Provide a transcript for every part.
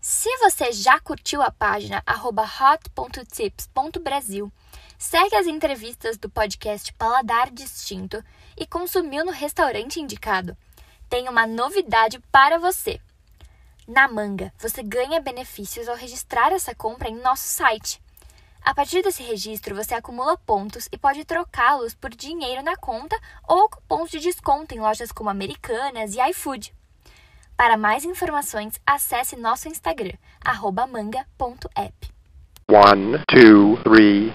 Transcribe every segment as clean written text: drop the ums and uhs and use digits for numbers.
Se você já curtiu a página @hot.tips.brasil, segue as entrevistas do podcast Paladar Distinto e consumiu no restaurante indicado, tem uma novidade para você. Na Manga, você ganha benefícios ao registrar essa compra em nosso site. A partir desse registro, você acumula pontos e pode trocá-los por dinheiro na conta ou cupons de desconto em lojas como Americanas e iFood. Para mais informações, acesse nosso Instagram, @manga.app. 1, 2, 3.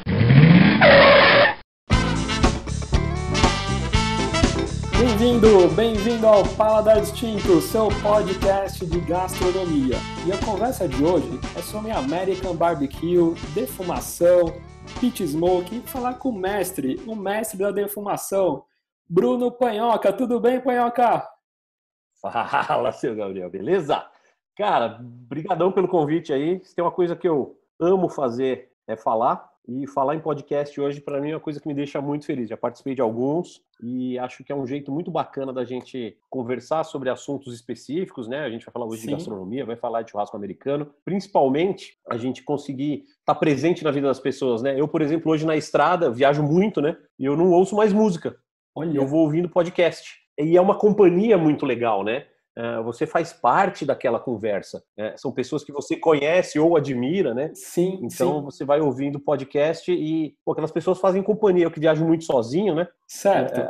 Bem-vindo ao Paladar Distinto, seu podcast de gastronomia. E a conversa de hoje é sobre American Barbecue, defumação, pit smoke e falar com o mestre da defumação, Bruno Panhoca. Tudo bem, Panhoca? Fala, seu Gabriel, beleza? Cara, brigadão pelo convite aí. Se tem uma coisa que eu amo fazer é falar, e falar em podcast hoje para mim é uma coisa que me deixa muito feliz. Já participei de alguns e acho que é um jeito muito bacana da gente conversar sobre assuntos específicos, né? A gente vai falar hoje de gastronomia, vai falar de churrasco americano, principalmente a gente conseguir estar presente na vida das pessoas, né? Eu, por exemplo, hoje na estrada viajo muito, né? E eu não ouço mais música. Olha. Eu vou ouvindo podcast. E é uma companhia muito legal, né? Você faz parte daquela conversa. São pessoas que você conhece ou admira, né? Sim. Então você vai ouvindo podcast e aquelas pessoas fazem companhia. Eu que viajo muito sozinho, né? Certo.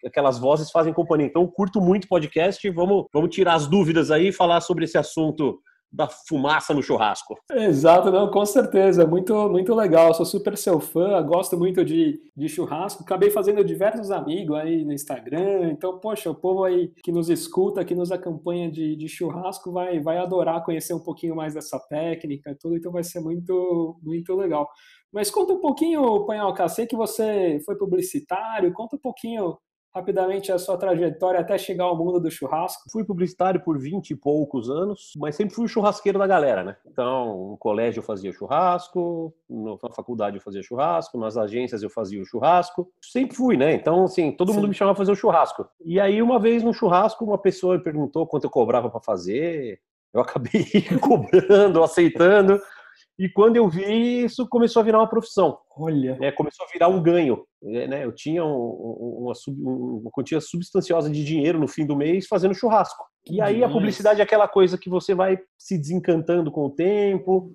Aquelas vozes fazem companhia. Então eu curto muito podcast. Vamos tirar as dúvidas aí e falar sobre esse assunto da fumaça no churrasco. Exato, não, com certeza, muito legal, eu sou super seu fã, gosto muito de churrasco, acabei fazendo diversos amigos aí no Instagram, então, poxa, o povo aí que nos escuta, que nos acompanha de churrasco vai adorar conhecer um pouquinho mais dessa técnica e tudo, então vai ser muito legal. Mas conta um pouquinho, Panhoca, sei que você foi publicitário, conta um pouquinho rapidamente a sua trajetória até chegar ao mundo do churrasco. Fui publicitário por 20 e poucos anos, mas sempre fui o churrasqueiro da galera, né? Então, no colégio eu fazia churrasco, na faculdade eu fazia churrasco, nas agências eu fazia o churrasco. Sempre fui, né? Então, assim, todo mundo me chamava pra fazer o churrasco. E aí, uma vez no churrasco, uma pessoa me perguntou quanto eu cobrava para fazer. Eu acabei cobrando, aceitando. E quando eu vi, isso começou a virar uma profissão. Olha. Começou a virar um ganho. Né? Eu tinha uma quantia substanciosa de dinheiro no fim do mês fazendo churrasco. E aí a publicidade é aquela coisa que você vai se desencantando com o tempo.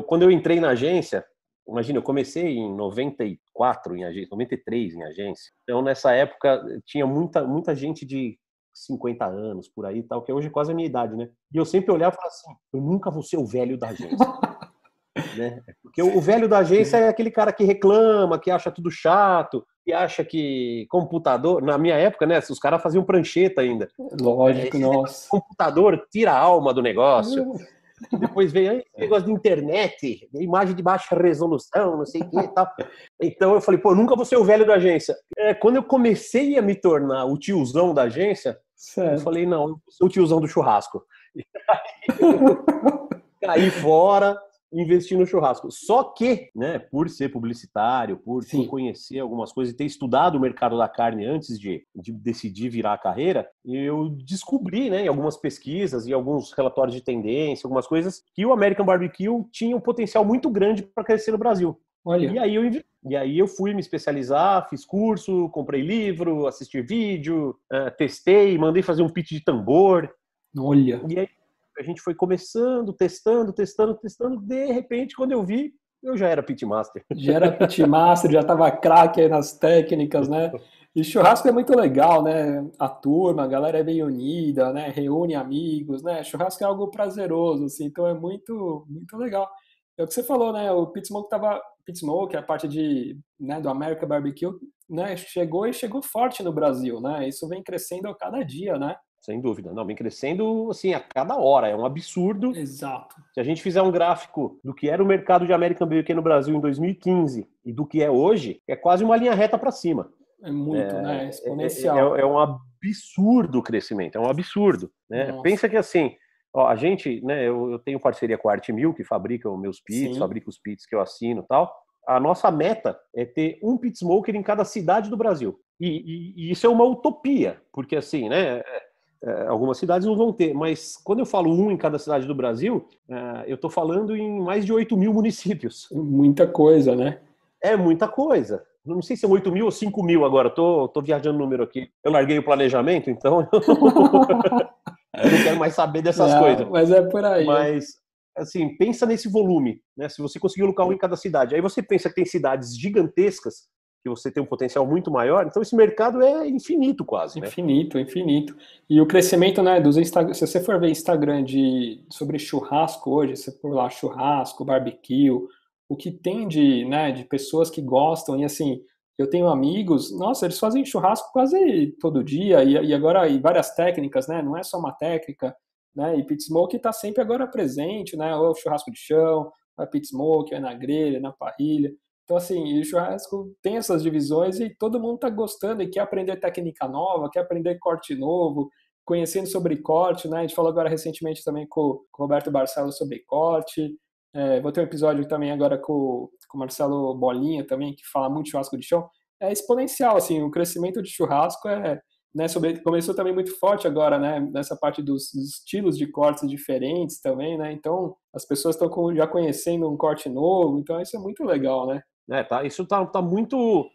Quando eu entrei na agência, imagina, eu comecei em 94 em agência, 93 em agência. Então nessa época tinha muita gente de 50 anos por aí, tal, que hoje é quase a minha idade, né? E eu sempre olhava e falava assim, eu nunca vou ser o velho da agência. Né? Porque o velho da agência é aquele cara que reclama, que acha tudo chato, que acha que computador... Na minha época, né, os caras faziam prancheta ainda. Lógico, nossa. Computador tira a alma do negócio. Depois veio esse negócio de internet, imagem de baixa resolução, não sei o que e tal. Então eu falei, pô, nunca vou ser o velho da agência. Quando eu comecei a me tornar o tiozão da agência, eu falei, não, eu sou o tiozão do churrasco. E caí fora, investir no churrasco. Só que, né, por ser publicitário, por conhecer algumas coisas e ter estudado o mercado da carne antes de decidir virar a carreira, eu descobri, né, em algumas pesquisas e alguns relatórios de tendência, algumas coisas, que o American Barbecue tinha um potencial muito grande para crescer no Brasil. Olha. E aí eu fui me especializar, fiz curso, comprei livro, assisti vídeo, testei, mandei fazer um pitch de tambor. Olha. E aí a gente foi começando, testando. De repente, quando eu vi, eu já era pitmaster. Já era pitmaster, já estava craque aí nas técnicas, né? E churrasco é muito legal, né? A turma, a galera é bem unida, né? Reúne amigos, né? Churrasco é algo prazeroso, assim, então é muito legal. É o que você falou, né? O Pit Smoke, a parte do American Barbecue, né? Chegou forte no Brasil, né? Isso vem crescendo a cada dia, né? Sem dúvida. Não, vem crescendo assim a cada hora. É um absurdo. Exato. Se a gente fizer um gráfico do que era o mercado de American Barbecue no Brasil em 2015 e do que é hoje, é quase uma linha reta para cima. É muito, né? Exponencial. É um absurdo o crescimento. É um absurdo. Né? Pensa que assim, ó, a gente, né? Eu tenho parceria com a Art Mil, que fabrica os meus pits, fabrica os pits que eu assino e tal. A nossa meta é ter um pit smoker em cada cidade do Brasil. E isso é uma utopia, porque assim, né? Algumas cidades não vão ter, mas quando eu falo um em cada cidade do Brasil, eu estou falando em mais de 8 mil municípios. Muita coisa, né? É muita coisa. Não sei se são 8 mil ou 5 mil agora, tô viajando no número aqui. Eu larguei o planejamento, então eu não quero mais saber dessas coisas. Mas é por aí. Mas, assim, pensa nesse volume, né? Se você conseguir alocar um em cada cidade. Aí você pensa que tem cidades gigantescas, que você tem um potencial muito maior, então esse mercado é infinito quase, né? Infinito. E o crescimento, né, dos Instagram, se você for ver Instagram sobre churrasco hoje, você por lá churrasco, barbecue, o que tem de pessoas que gostam, e assim, eu tenho amigos, nossa, eles fazem churrasco quase todo dia, e agora, e várias técnicas, né, não é só uma técnica, né, e pit smoke está sempre agora presente, né, ou churrasco de chão, a pit smoke, é na grelha, na parrilha. Então, assim, o churrasco tem essas divisões e todo mundo está gostando e quer aprender técnica nova, quer aprender corte novo, conhecendo sobre corte, né? A gente falou agora recentemente também com o Roberto Barcelos sobre corte. Vou ter um episódio também agora com o Marcelo Bolinha também, que fala muito de churrasco de chão. É exponencial, assim, o crescimento de churrasco começou também muito forte agora, né? Nessa parte dos estilos de cortes diferentes também, né? Então, as pessoas estão já conhecendo um corte novo, então isso é muito legal, né? Isso tá muito,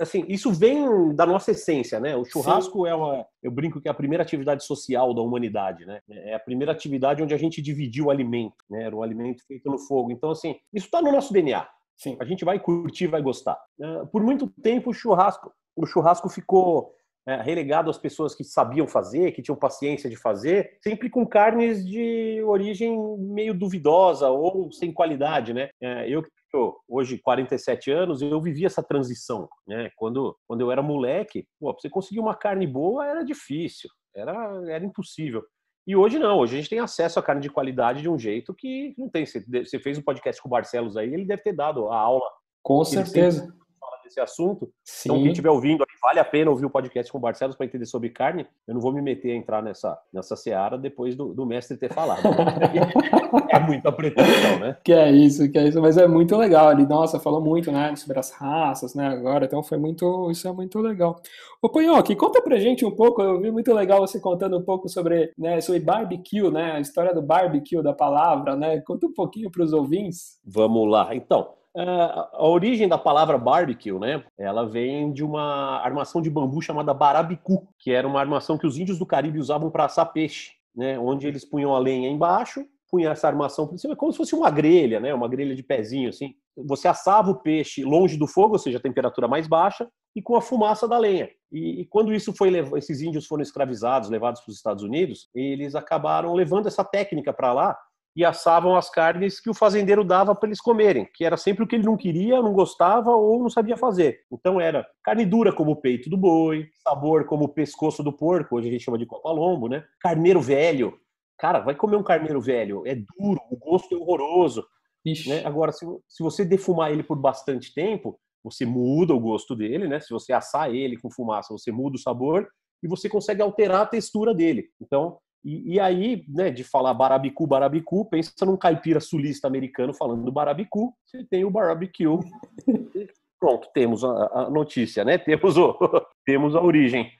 assim, isso vem da nossa essência, né? O churrasco eu brinco que é a primeira atividade social da humanidade, né? É a primeira atividade onde a gente dividiu o alimento, né? Era um alimento feito no fogo. Então, assim, isso está no nosso DNA. Sim. A gente vai curtir, vai gostar. Por muito tempo, o churrasco ficou relegado às pessoas que sabiam fazer, que tinham paciência de fazer, sempre com carnes de origem meio duvidosa ou sem qualidade, né? Eu hoje 47 anos, eu vivi essa transição, né? Quando eu era moleque, pra você conseguir uma carne boa era difícil, era impossível. E hoje não, hoje a gente tem acesso à carne de qualidade de um jeito que não tem. Você fez um podcast com o Barcelos aí, ele deve ter dado a aula. Com certeza. Desse assunto. Sim. Então, quem estiver ouvindo, vale a pena ouvir o podcast com o Barcelos para entender sobre carne. Eu não vou me meter a entrar nessa seara depois do mestre ter falado. É muita pretensão, né? Que é isso, mas é muito legal. Ele, nossa, falou muito, né, sobre as raças, né, agora, então isso é muito legal. Ô, Panhoque, conta pra gente um pouco, eu vi muito legal você contando um pouco sobre barbecue, né, a história do barbecue, da palavra, né, conta um pouquinho para os ouvintes. Vamos lá, então. A origem da palavra barbecue, né? Ela vem de uma armação de bambu chamada barabicu, que era uma armação que os índios do Caribe usavam para assar peixe, né? Onde eles punham a lenha embaixo, punham essa armação por cima, como se fosse uma grelha, né? Uma grelha de pezinho, assim. Você assava o peixe longe do fogo, ou seja, a temperatura mais baixa, e com a fumaça da lenha. E quando esses índios foram escravizados, levados para os Estados Unidos, eles acabaram levando essa técnica para lá, e assavam as carnes que o fazendeiro dava para eles comerem, que era sempre o que ele não queria, não gostava ou não sabia fazer. Então era carne dura como o peito do boi, sabor como o pescoço do porco, hoje a gente chama de copa-lombo, né? Carneiro velho. Cara, vai comer um carneiro velho, é duro, o gosto é horroroso. Né? Agora, se você defumar ele por bastante tempo, você muda o gosto dele, né? Se você assar ele com fumaça, você muda o sabor e você consegue alterar a textura dele. Então, e aí, né, de falar barabicu, pensa num caipira sulista americano falando do barabicu, você tem o barbecue. Pronto, temos a notícia, né? Temos a origem.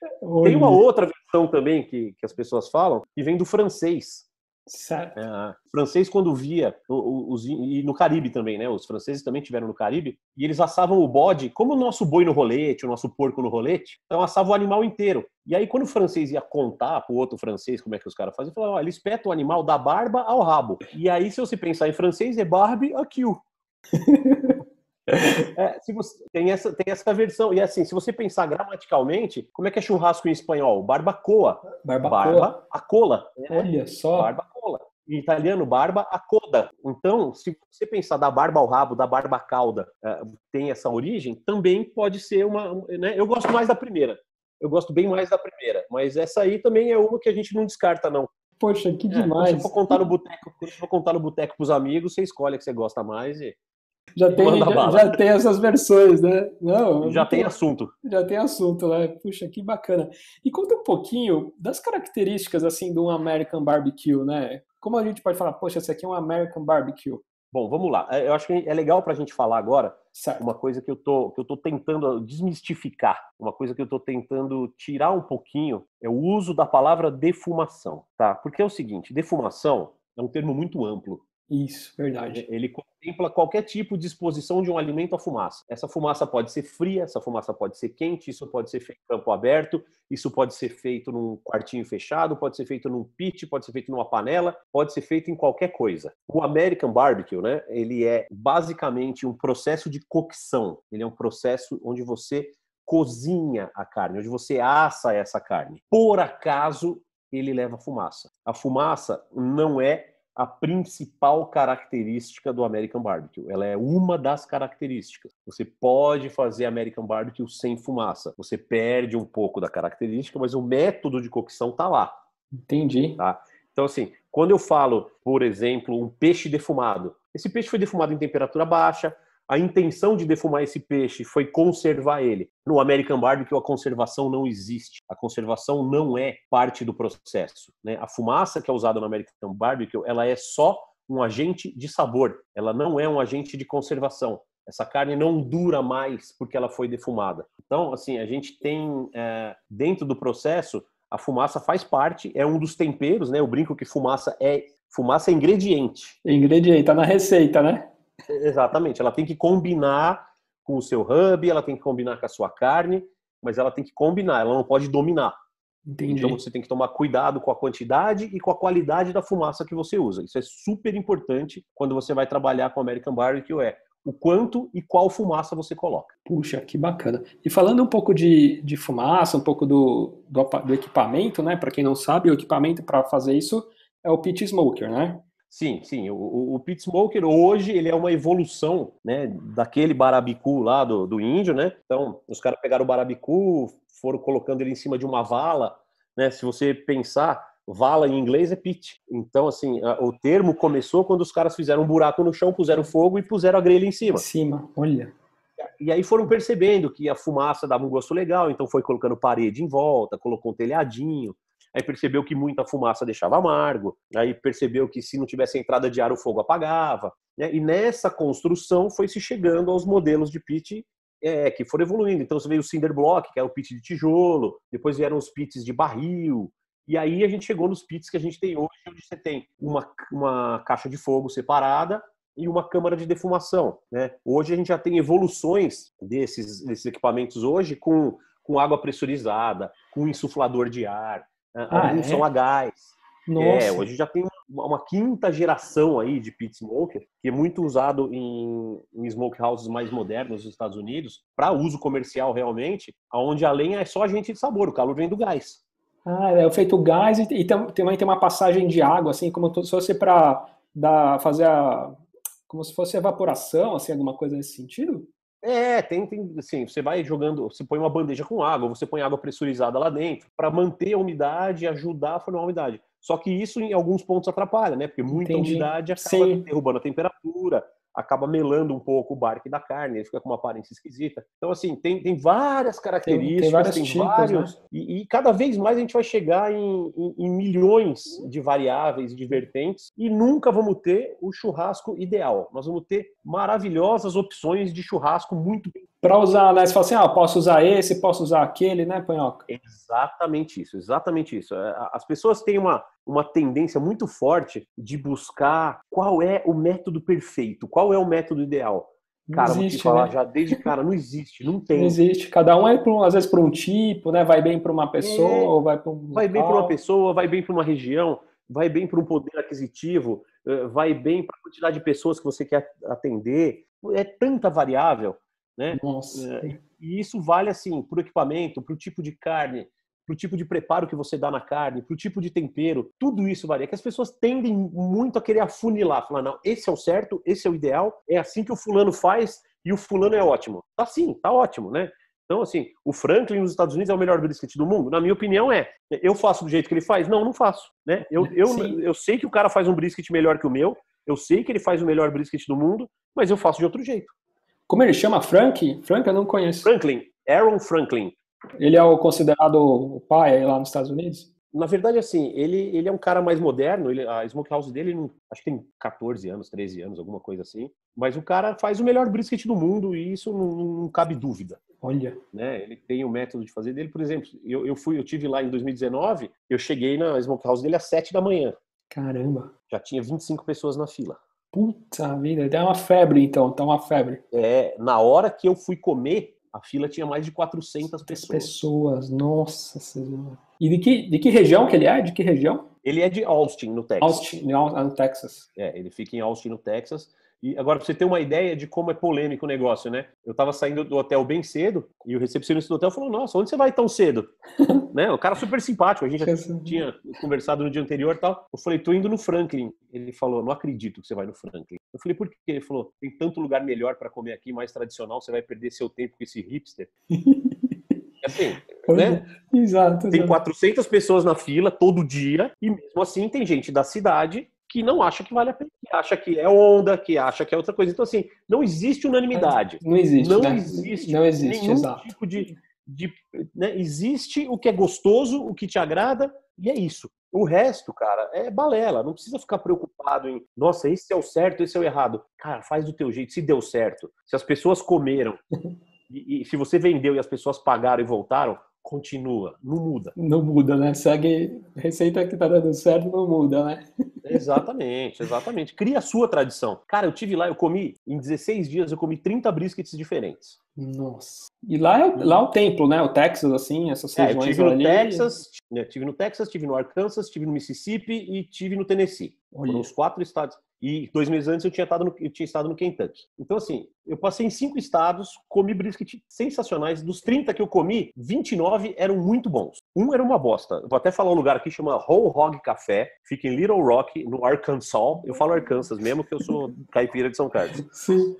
Tem uma outra versão também que as pessoas falam, que vem do francês. Certo. O francês, quando via, e no Caribe também, né? Os franceses também tiveram no Caribe, e eles assavam o bode, como o nosso boi no rolete, o nosso porco no rolete, então assavam o animal inteiro. E aí, quando o francês ia contar pro outro francês como é que os caras faziam, falavam, ele espeta o animal da barba ao rabo. E aí, se você pensar em francês, é barbecue. Se você, tem essa versão. E assim, se você pensar gramaticalmente, como é que é churrasco em espanhol? Barbacoa. Barba a cola. Olha só. Barbacoa. Em italiano, barba a coda. Então, se você pensar da barba ao rabo, da barba à cauda, tem essa origem, também pode ser né? Eu gosto mais da primeira. Eu gosto bem mais da primeira. Mas essa aí também é uma que a gente não descarta, não. Poxa, que demais. Quando você for contar no boteco pros amigos, você escolhe a que você gosta mais e já tem essas versões, né? Não, já tem assunto. Já tem assunto, né? Puxa, que bacana. E conta um pouquinho das características, assim, de um American Barbecue, né? Como a gente pode falar, poxa, esse aqui é um American Barbecue? Bom, vamos lá. Eu acho que é legal para a gente falar agora Certo. uma coisa que eu tô tentando desmistificar, uma coisa que eu tô tentando tirar um pouquinho, é o uso da palavra defumação, tá? Porque é o seguinte, defumação é um termo muito amplo. Isso, verdade. Ele contempla qualquer tipo de exposição de um alimento à fumaça. Essa fumaça pode ser fria, essa fumaça pode ser quente, isso pode ser feito em campo aberto, isso pode ser feito num quartinho fechado, pode ser feito num pit, pode ser feito numa panela, pode ser feito em qualquer coisa. O American Barbecue, né, ele é basicamente um processo de cocção. Ele é um processo onde você cozinha a carne, onde você assa essa carne. Por acaso, ele leva fumaça. A fumaça não é a principal característica do American Barbecue. Ela é uma das características. Você pode fazer American Barbecue sem fumaça. Você perde um pouco da característica, mas o método de cocção está lá. Entendi. Tá? Então, assim, quando eu falo, por exemplo, um peixe defumado, esse peixe foi defumado em temperatura baixa, a intenção de defumar esse peixe foi conservar ele. No American Barbecue, a conservação não existe. A conservação não é parte do processo, né? A fumaça que é usada no American Barbecue, ela é só um agente de sabor. Ela não é um agente de conservação. Essa carne não dura mais porque ela foi defumada. Então, assim, a gente tem, dentro do processo, a fumaça faz parte, é um dos temperos, né? Eu brinco que fumaça é ingrediente. Ingrediente, tá na receita, né? Exatamente, ela tem que combinar com o seu hub, ela tem que combinar com a sua carne, mas ela tem que combinar, ela não pode dominar. Entendi. Então você tem que tomar cuidado com a quantidade e com a qualidade da fumaça que você usa. Isso é super importante quando você vai trabalhar com American Barbecue, o quanto e qual fumaça você coloca. Puxa, que bacana. E falando um pouco de fumaça, um pouco do equipamento, né? Para quem não sabe, o equipamento para fazer isso é o Pit Smoker, né? Sim, sim. O Pit Smoker hoje ele é uma evolução, né, daquele barabicu lá do índio, né? Então os caras pegaram o barabicu, foram colocando ele em cima de uma vala, né? Se você pensar, vala em inglês é pit. Então assim, o termo começou quando os caras fizeram um buraco no chão, puseram fogo e puseram a grelha em cima. Em cima, olha. E aí foram percebendo que a fumaça dava um gosto legal, então foi colocando parede em volta, colocou um telhadinho. Aí percebeu que muita fumaça deixava amargo, aí percebeu que se não tivesse entrada de ar o fogo apagava, né? E nessa construção foi se chegando aos modelos de pit que foram evoluindo. Então você veio o cinder block, que era o pit de tijolo, depois vieram os pits de barril, e aí a gente chegou nos pits que a gente tem hoje, onde você tem uma caixa de fogo separada e uma câmara de defumação, né? Hoje a gente já tem evoluções desses equipamentos hoje com água pressurizada, com insuflador de ar, alguns são a gás. Nossa. Hoje já tem uma quinta geração aí de pit smoker, que é muito usado em smokehouses mais modernos nos Estados Unidos, para uso comercial realmente, onde a lenha é só agente de sabor, o calor vem do gás. É feito gás e também tem uma passagem de água, assim, como se fosse para fazer como se fosse evaporação, assim, alguma coisa nesse sentido? Tem, assim, você vai jogando, você põe uma bandeja com água, você põe água pressurizada lá dentro, para manter a umidade e ajudar a formar a umidade. Só que isso em alguns pontos atrapalha, né? Porque muita umidade acaba derrubando a temperatura, acaba melando um pouco o barque da carne, ele fica com uma aparência esquisita. Então, assim, tem várias características, tem tipos, vários, né? e cada vez mais a gente vai chegar em milhões de variáveis e de vertentes, e nunca vamos ter o churrasco ideal. Nós vamos ter maravilhosas opções de churrasco muito bem. Para usar, né? Você fala assim, posso usar esse, posso usar aquele, né, Panhoca? Exatamente isso, exatamente isso. As pessoas têm uma tendência muito forte de buscar qual é o método perfeito, qual é o método ideal. Cara, vou te falar, né? Já desde cara, não existe, não tem. Não existe. Cada um às vezes para um tipo, né? Vai bem para uma pessoa, ou vai para um Vai bem para uma pessoa, vai bem para uma região, vai bem para um poder aquisitivo, vai bem para a quantidade de pessoas que você quer atender. É tanta variável, né? Nossa. E isso vale assim para o equipamento, para o tipo de carne, para o tipo de preparo que você dá na carne, para o tipo de tempero, tudo isso varia. Que as pessoas tendem muito a querer afunilar, falar, não, esse é o certo, esse é o ideal, é assim que o fulano faz e o fulano é ótimo. Tá sim, tá ótimo, né? Então, assim, o Franklin nos Estados Unidos é o melhor brisket do mundo? Na minha opinião, é. Eu faço do jeito que ele faz? Não, não faço. Né? Eu sei que o cara faz um brisket melhor que o meu, eu sei que ele faz o melhor brisket do mundo, mas eu faço de outro jeito. Como ele chama? Frank? Frank eu não conheço. Franklin, Aaron Franklin. Ele é considerado o pai aí lá nos Estados Unidos? Na verdade, assim, ele é um cara mais moderno, a smokehouse dele, acho que tem 14 anos, 13 anos, alguma coisa assim. Mas o cara faz o melhor brisket do mundo e isso não cabe dúvida. Olha. Né? Ele tem o método de fazer dele. Por exemplo, eu tive lá em 2019, eu cheguei na smokehouse dele às 7 da manhã. Caramba. Já tinha 25 pessoas na fila. Puta vida, dá uma febre então, tá uma febre. Na hora que eu fui comer, a fila tinha mais de 400 pessoas. Nossa senhora. E de que região que ele é? De que região? Ele é de Austin, no Texas. Austin, no Texas. Ele fica em Austin, no Texas. E agora, pra você ter uma ideia de como é polêmico o negócio, né? Eu tava saindo do hotel bem cedo e o recepcionista do hotel falou, nossa, onde você vai tão cedo? Né? O cara super simpático, a gente já tinha conversado no dia anterior e tal. Eu falei, tô indo no Franklin. Ele falou, não acredito que você vai no Franklin. Eu falei, por quê? Ele falou, tem tanto lugar melhor para comer aqui, mais tradicional, você vai perder seu tempo com esse hipster. Assim, né? Exato. Tem 400 pessoas na fila todo dia e mesmo assim tem gente da cidade que não acha que vale a pena, que acha que é onda, que acha que é outra coisa. Então, assim, não existe unanimidade. Não existe, não né? existe não existe, nenhum exato. tipo né? Existe o que é gostoso, o que te agrada, e é isso. O resto, cara, é balela. Não precisa ficar preocupado em, nossa, esse é o certo, esse é o errado. Cara, faz do teu jeito. Se deu certo, se as pessoas comeram, e se você vendeu e as pessoas pagaram e voltaram, continua, não muda. Não muda, né? Segue receita que tá dando certo, não muda, né? Exatamente. Cria a sua tradição. Cara, eu tive lá, eu comi, em 16 dias, eu comi 30 briskets diferentes. Nossa. E lá é o templo, né? O Texas, assim, essas regiões eu tive no ali. Texas, tive no Arkansas, tive no Mississippi e tive no Tennessee. Olha. Foram os 4 estados. E 2 meses antes eu tinha estado no Kentucky. Então, assim, eu passei em 5 estados, comi brisket sensacionais. Dos 30 que eu comi, 29 eram muito bons. Um era uma bosta. Vou até falar um lugar aqui, chama Whole Hog Café. Fica em Little Rock, no Arkansas. Eu falo Arkansas mesmo, que eu sou caipira de São Carlos. Sim.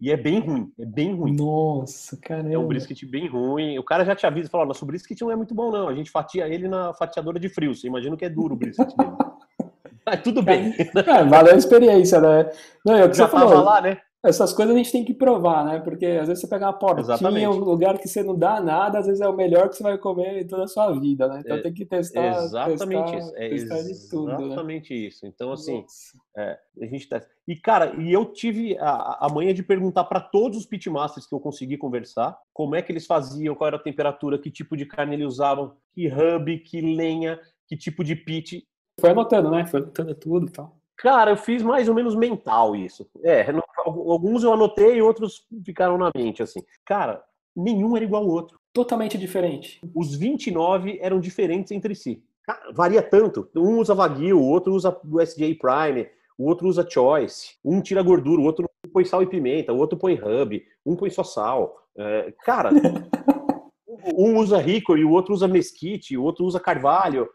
E é bem ruim. Nossa, caramba. É um brisket bem ruim. O cara já te avisa e fala, nosso brisket não é muito bom, não. A gente fatia ele na fatiadora de frio. Você imagina que é duro o brisket dele. Mas tudo bem. Valeu a experiência, né? Não, é o que já você falou. Tava lá, né? Essas coisas a gente tem que provar, né? Porque às vezes você pega uma portinha, um lugar que você não dá nada, às vezes é o melhor que você vai comer em toda a sua vida, né? Então tem que testar. Exatamente isso. Testar de tudo, exatamente, né? Isso. Então, assim, a gente testa. E, cara, eu tive a manha de perguntar para todos os pitmasters que eu consegui conversar como é que eles faziam, qual era a temperatura, que tipo de carne eles usavam, que hub, que lenha, que tipo de pit. Foi anotando, né? Foi anotando tudo e tal. Cara, eu fiz mais ou menos mental isso. Alguns eu anotei e outros ficaram na mente, assim. Cara, nenhum era igual ao outro. Totalmente diferente. Os 29 eram diferentes entre si. Cara, varia tanto. Um usa Wagyu, o outro usa USDA Prime, o outro usa Choice. Um tira gordura, o outro põe sal e pimenta, o outro põe hub, um põe só sal. Cara, um usa Hickory, o outro usa Mesquite, o outro usa Carvalho.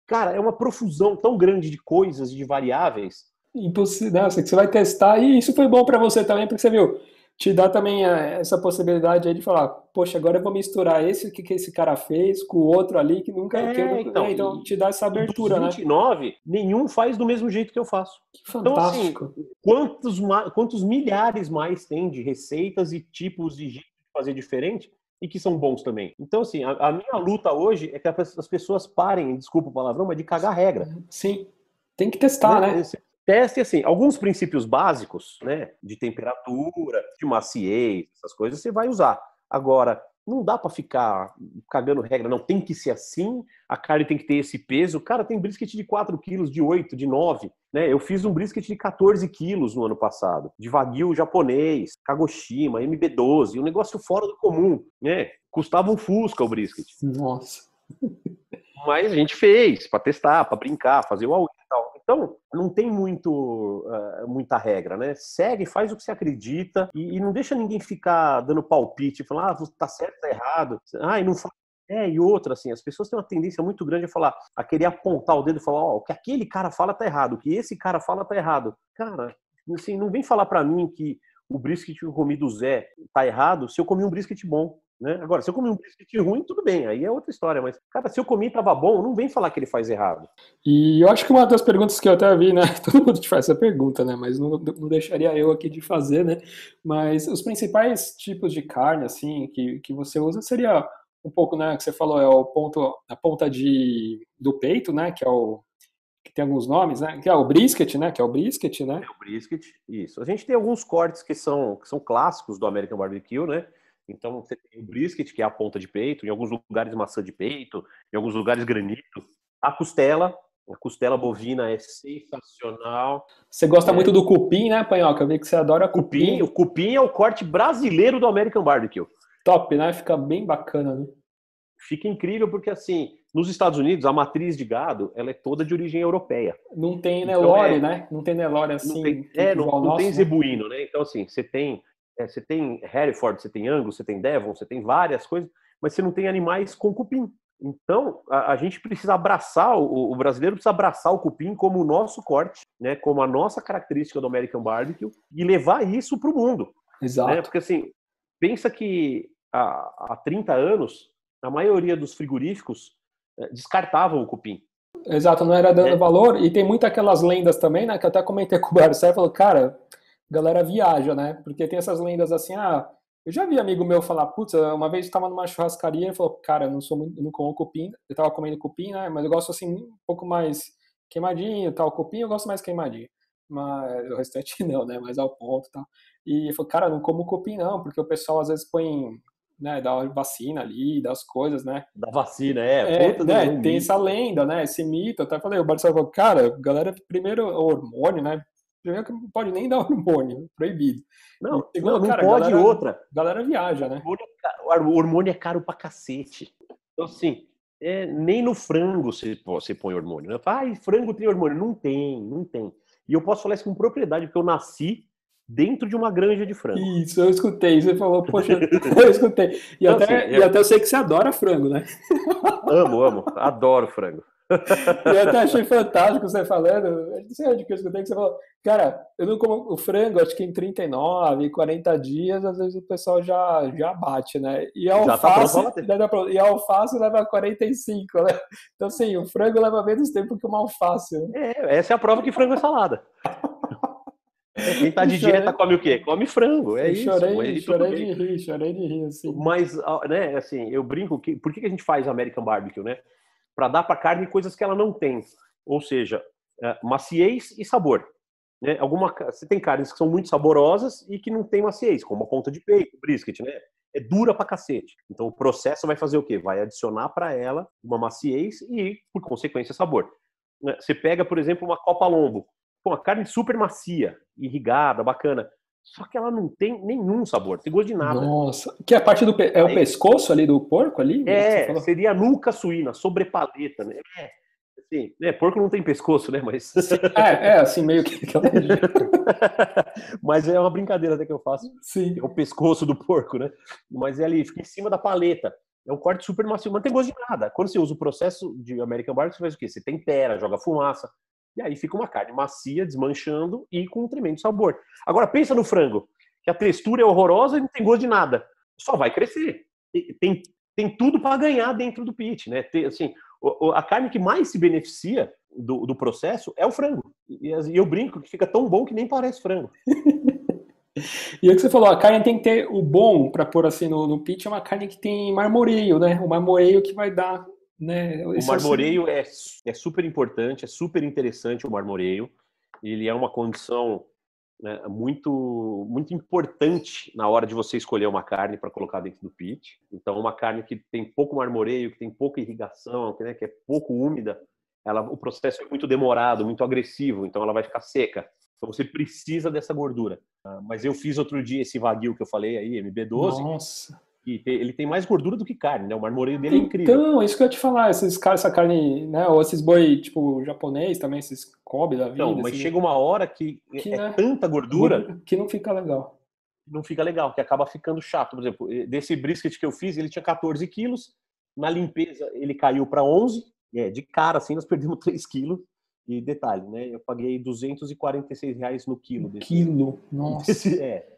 Cara, é uma profusão tão grande de coisas e de variáveis. Impossível, né? Você vai testar e isso foi bom para você também, porque você viu, te dá também essa possibilidade aí de falar, poxa, agora eu vou misturar esse que esse cara fez com o outro ali que nunca... Então te dá essa abertura, dos 29, né? Nenhum faz do mesmo jeito que eu faço. Que fantástico. Então, assim, quantos milhares mais tem de receitas e tipos de jeito de fazer diferente e que são bons também. Então, assim, a minha luta hoje é que as pessoas parem, desculpa o palavrão, mas de cagar regra. Sim, tem que testar, né? Teste, assim, alguns princípios básicos, né, de temperatura, de maciez, essas coisas, você vai usar. Agora, não dá para ficar cagando regra, não, tem que ser assim, a carne tem que ter esse peso. Cara, tem brisket de 4 quilos, de 8, de 9, né? Eu fiz um brisket de 14 quilos no ano passado, de Wagyu japonês, Kagoshima, MB12, um negócio fora do comum, né? Custava um Fusca o brisket. Nossa. Mas a gente fez para testar, para brincar, fazer o auê e tal. Então, não tem muita regra, né? Segue, faz o que você acredita e não deixa ninguém ficar dando palpite, falando, tá certo, tá errado. E não fala. E outra, assim, as pessoas têm uma tendência muito grande a querer apontar o dedo e falar, o que aquele cara fala tá errado, o que esse cara fala tá errado. Cara, assim, não vem falar para mim que o brisket que eu comi do Zé tá errado se eu comi um brisket bom. Né? Agora, se eu comi um brisket ruim, tudo bem, aí é outra história, mas, cara, se eu comi e tava bom, não vem falar que ele faz errado. E eu acho que uma das perguntas que eu até vi, né, todo mundo te faz essa pergunta, né, mas não deixaria eu aqui de fazer, né, mas os principais tipos de carne, assim, que você usa seria um pouco, né, que você falou, é o ponto, a ponta do peito, né, que tem alguns nomes, né, que é o brisket, né, É o brisket, isso. A gente tem alguns cortes que são clássicos do American Barbecue, né? Então você tem o brisket, que é a ponta de peito, em alguns lugares maçã de peito, em alguns lugares granito. A costela bovina é sensacional. Você gosta muito do cupim, né, Panhoca? Eu vi que você adora cupim. O cupim é o corte brasileiro do American Barbecue. Top, né? Fica bem bacana, né? Fica incrível porque, assim, nos Estados Unidos, a matriz de gado, ela é toda de origem europeia. Não tem Então, Nelore, né? Não tem Nelore assim. Não tem zebuíno, né? Então, assim, você tem Hereford, você tem Angus, você tem Devon, você tem várias coisas, mas você não tem animais com cupim. Então, a gente precisa abraçar, o brasileiro precisa abraçar o cupim como o nosso corte, né? Como a nossa característica do American Barbecue e levar isso para o mundo. Exato. Né? Porque, assim, pensa que há 30 anos, a maioria dos frigoríficos descartavam o cupim. Exato, não era dando valor. E tem muitas aquelas lendas também, né? Que eu até comentei com o Barcelo, falou, cara, a galera viaja, né? Porque tem essas lendas assim, eu já vi amigo meu falar, putz, uma vez eu estava numa churrascaria, ele falou, cara, eu não como cupim, eu tava comendo cupim, né? Mas eu gosto assim, um pouco mais queimadinho, tal, cupim eu gosto mais queimadinho. Mas o restante não, né? Mais ao ponto e tal. E ele falou, cara, eu não como cupim não, porque o pessoal às vezes põe, né, dá vacina ali, das coisas, né? Da vacina, tem essa lenda, né? Esse mito. Eu até falei, o Barcelo falou, cara, galera, primeiro hormônio, né? Primeiro que não pode nem dar hormônio, proibido. Não, segundo, não cara, pode outra. Galera viaja, né? O hormônio é caro pra cacete. Então, assim, nem no frango você põe hormônio. Né? Frango tem hormônio. Não tem. E eu posso falar isso com propriedade, porque eu nasci dentro de uma granja de frango. Isso, eu escutei. Você falou, poxa, eu escutei. E então, até eu sei que você adora frango, né? Amo. Adoro frango. E eu até achei fantástico você falando, não sei onde que eu escutei, que você falou, cara, eu não como o frango, acho que em 39, 40 dias, às vezes o pessoal já bate, né? E a alface leva 45, né? Então, assim, o frango leva menos tempo que uma alface. Né? Essa é a prova que frango é salada. Quem tá de dieta come o quê? Come frango, Chorei de rir, assim. Mas, né, assim, eu brinco, por que a gente faz American Barbecue, né? Para dar para a carne coisas que ela não tem, ou seja, maciez e sabor. Né? Você tem carnes que são muito saborosas e que não tem maciez, como a ponta de peito, brisket, né? É dura pra cacete. Então o processo vai fazer o quê? Vai adicionar para ela uma maciez e, por consequência, sabor. Você pega, por exemplo, uma copa lombo, uma carne super macia, irrigada, bacana. Só que ela não tem nenhum sabor, não tem gosto de nada. Nossa, que a parte do o pescoço ali do porco ali? Seria a nuca suína, sobrepaleta, né? Assim, né? Porco não tem pescoço, né? Mas assim meio que mas é uma brincadeira até que eu faço. Sim. É o pescoço do porco, né? Mas é ali, fica em cima da paleta. É um corte super macio, mas não tem gosto de nada. Quando você usa o processo de American Barbecue, você faz o quê? Você tempera, joga fumaça. E aí fica uma carne macia, desmanchando e com um tremendo sabor. Agora, pensa no frango, que a textura é horrorosa e não tem gosto de nada. Só vai crescer. Tem tudo para ganhar dentro do pit, né? Assim, a carne que mais se beneficia do processo é o frango. E eu brinco que fica tão bom que nem parece frango. E o que você falou, a carne tem que ter o bom para pôr assim no pit, é uma carne que tem marmoreio, né? O marmoreio que vai dar... Né? O marmoreio é super importante, é super interessante o marmoreio. Ele é uma condição, né, muito, muito importante na hora de você escolher uma carne para colocar dentro do pit. Então, uma carne que tem pouco marmoreio, que tem pouca irrigação, né, que é pouco úmida, o processo é muito demorado, muito agressivo, então ela vai ficar seca. Então você precisa dessa gordura. Mas eu fiz outro dia esse Wagyu que eu falei aí, MB12. Nossa! E ele tem mais gordura do que carne, né? O marmoreio dele é incrível. Então, isso que eu ia te falar, essa carne, né? Ou esses boi, tipo, japonês também, esses Kobe da vida. Não, mas chega uma hora que é tanta gordura que não fica legal. Não fica legal, que acaba ficando chato. Por exemplo, desse brisket que eu fiz, ele tinha 14 quilos. Na limpeza, ele caiu para 11. De cara, assim, nós perdemos 3 quilos. E detalhe, né? Eu paguei R$246 no quilo. Quilo? Nossa.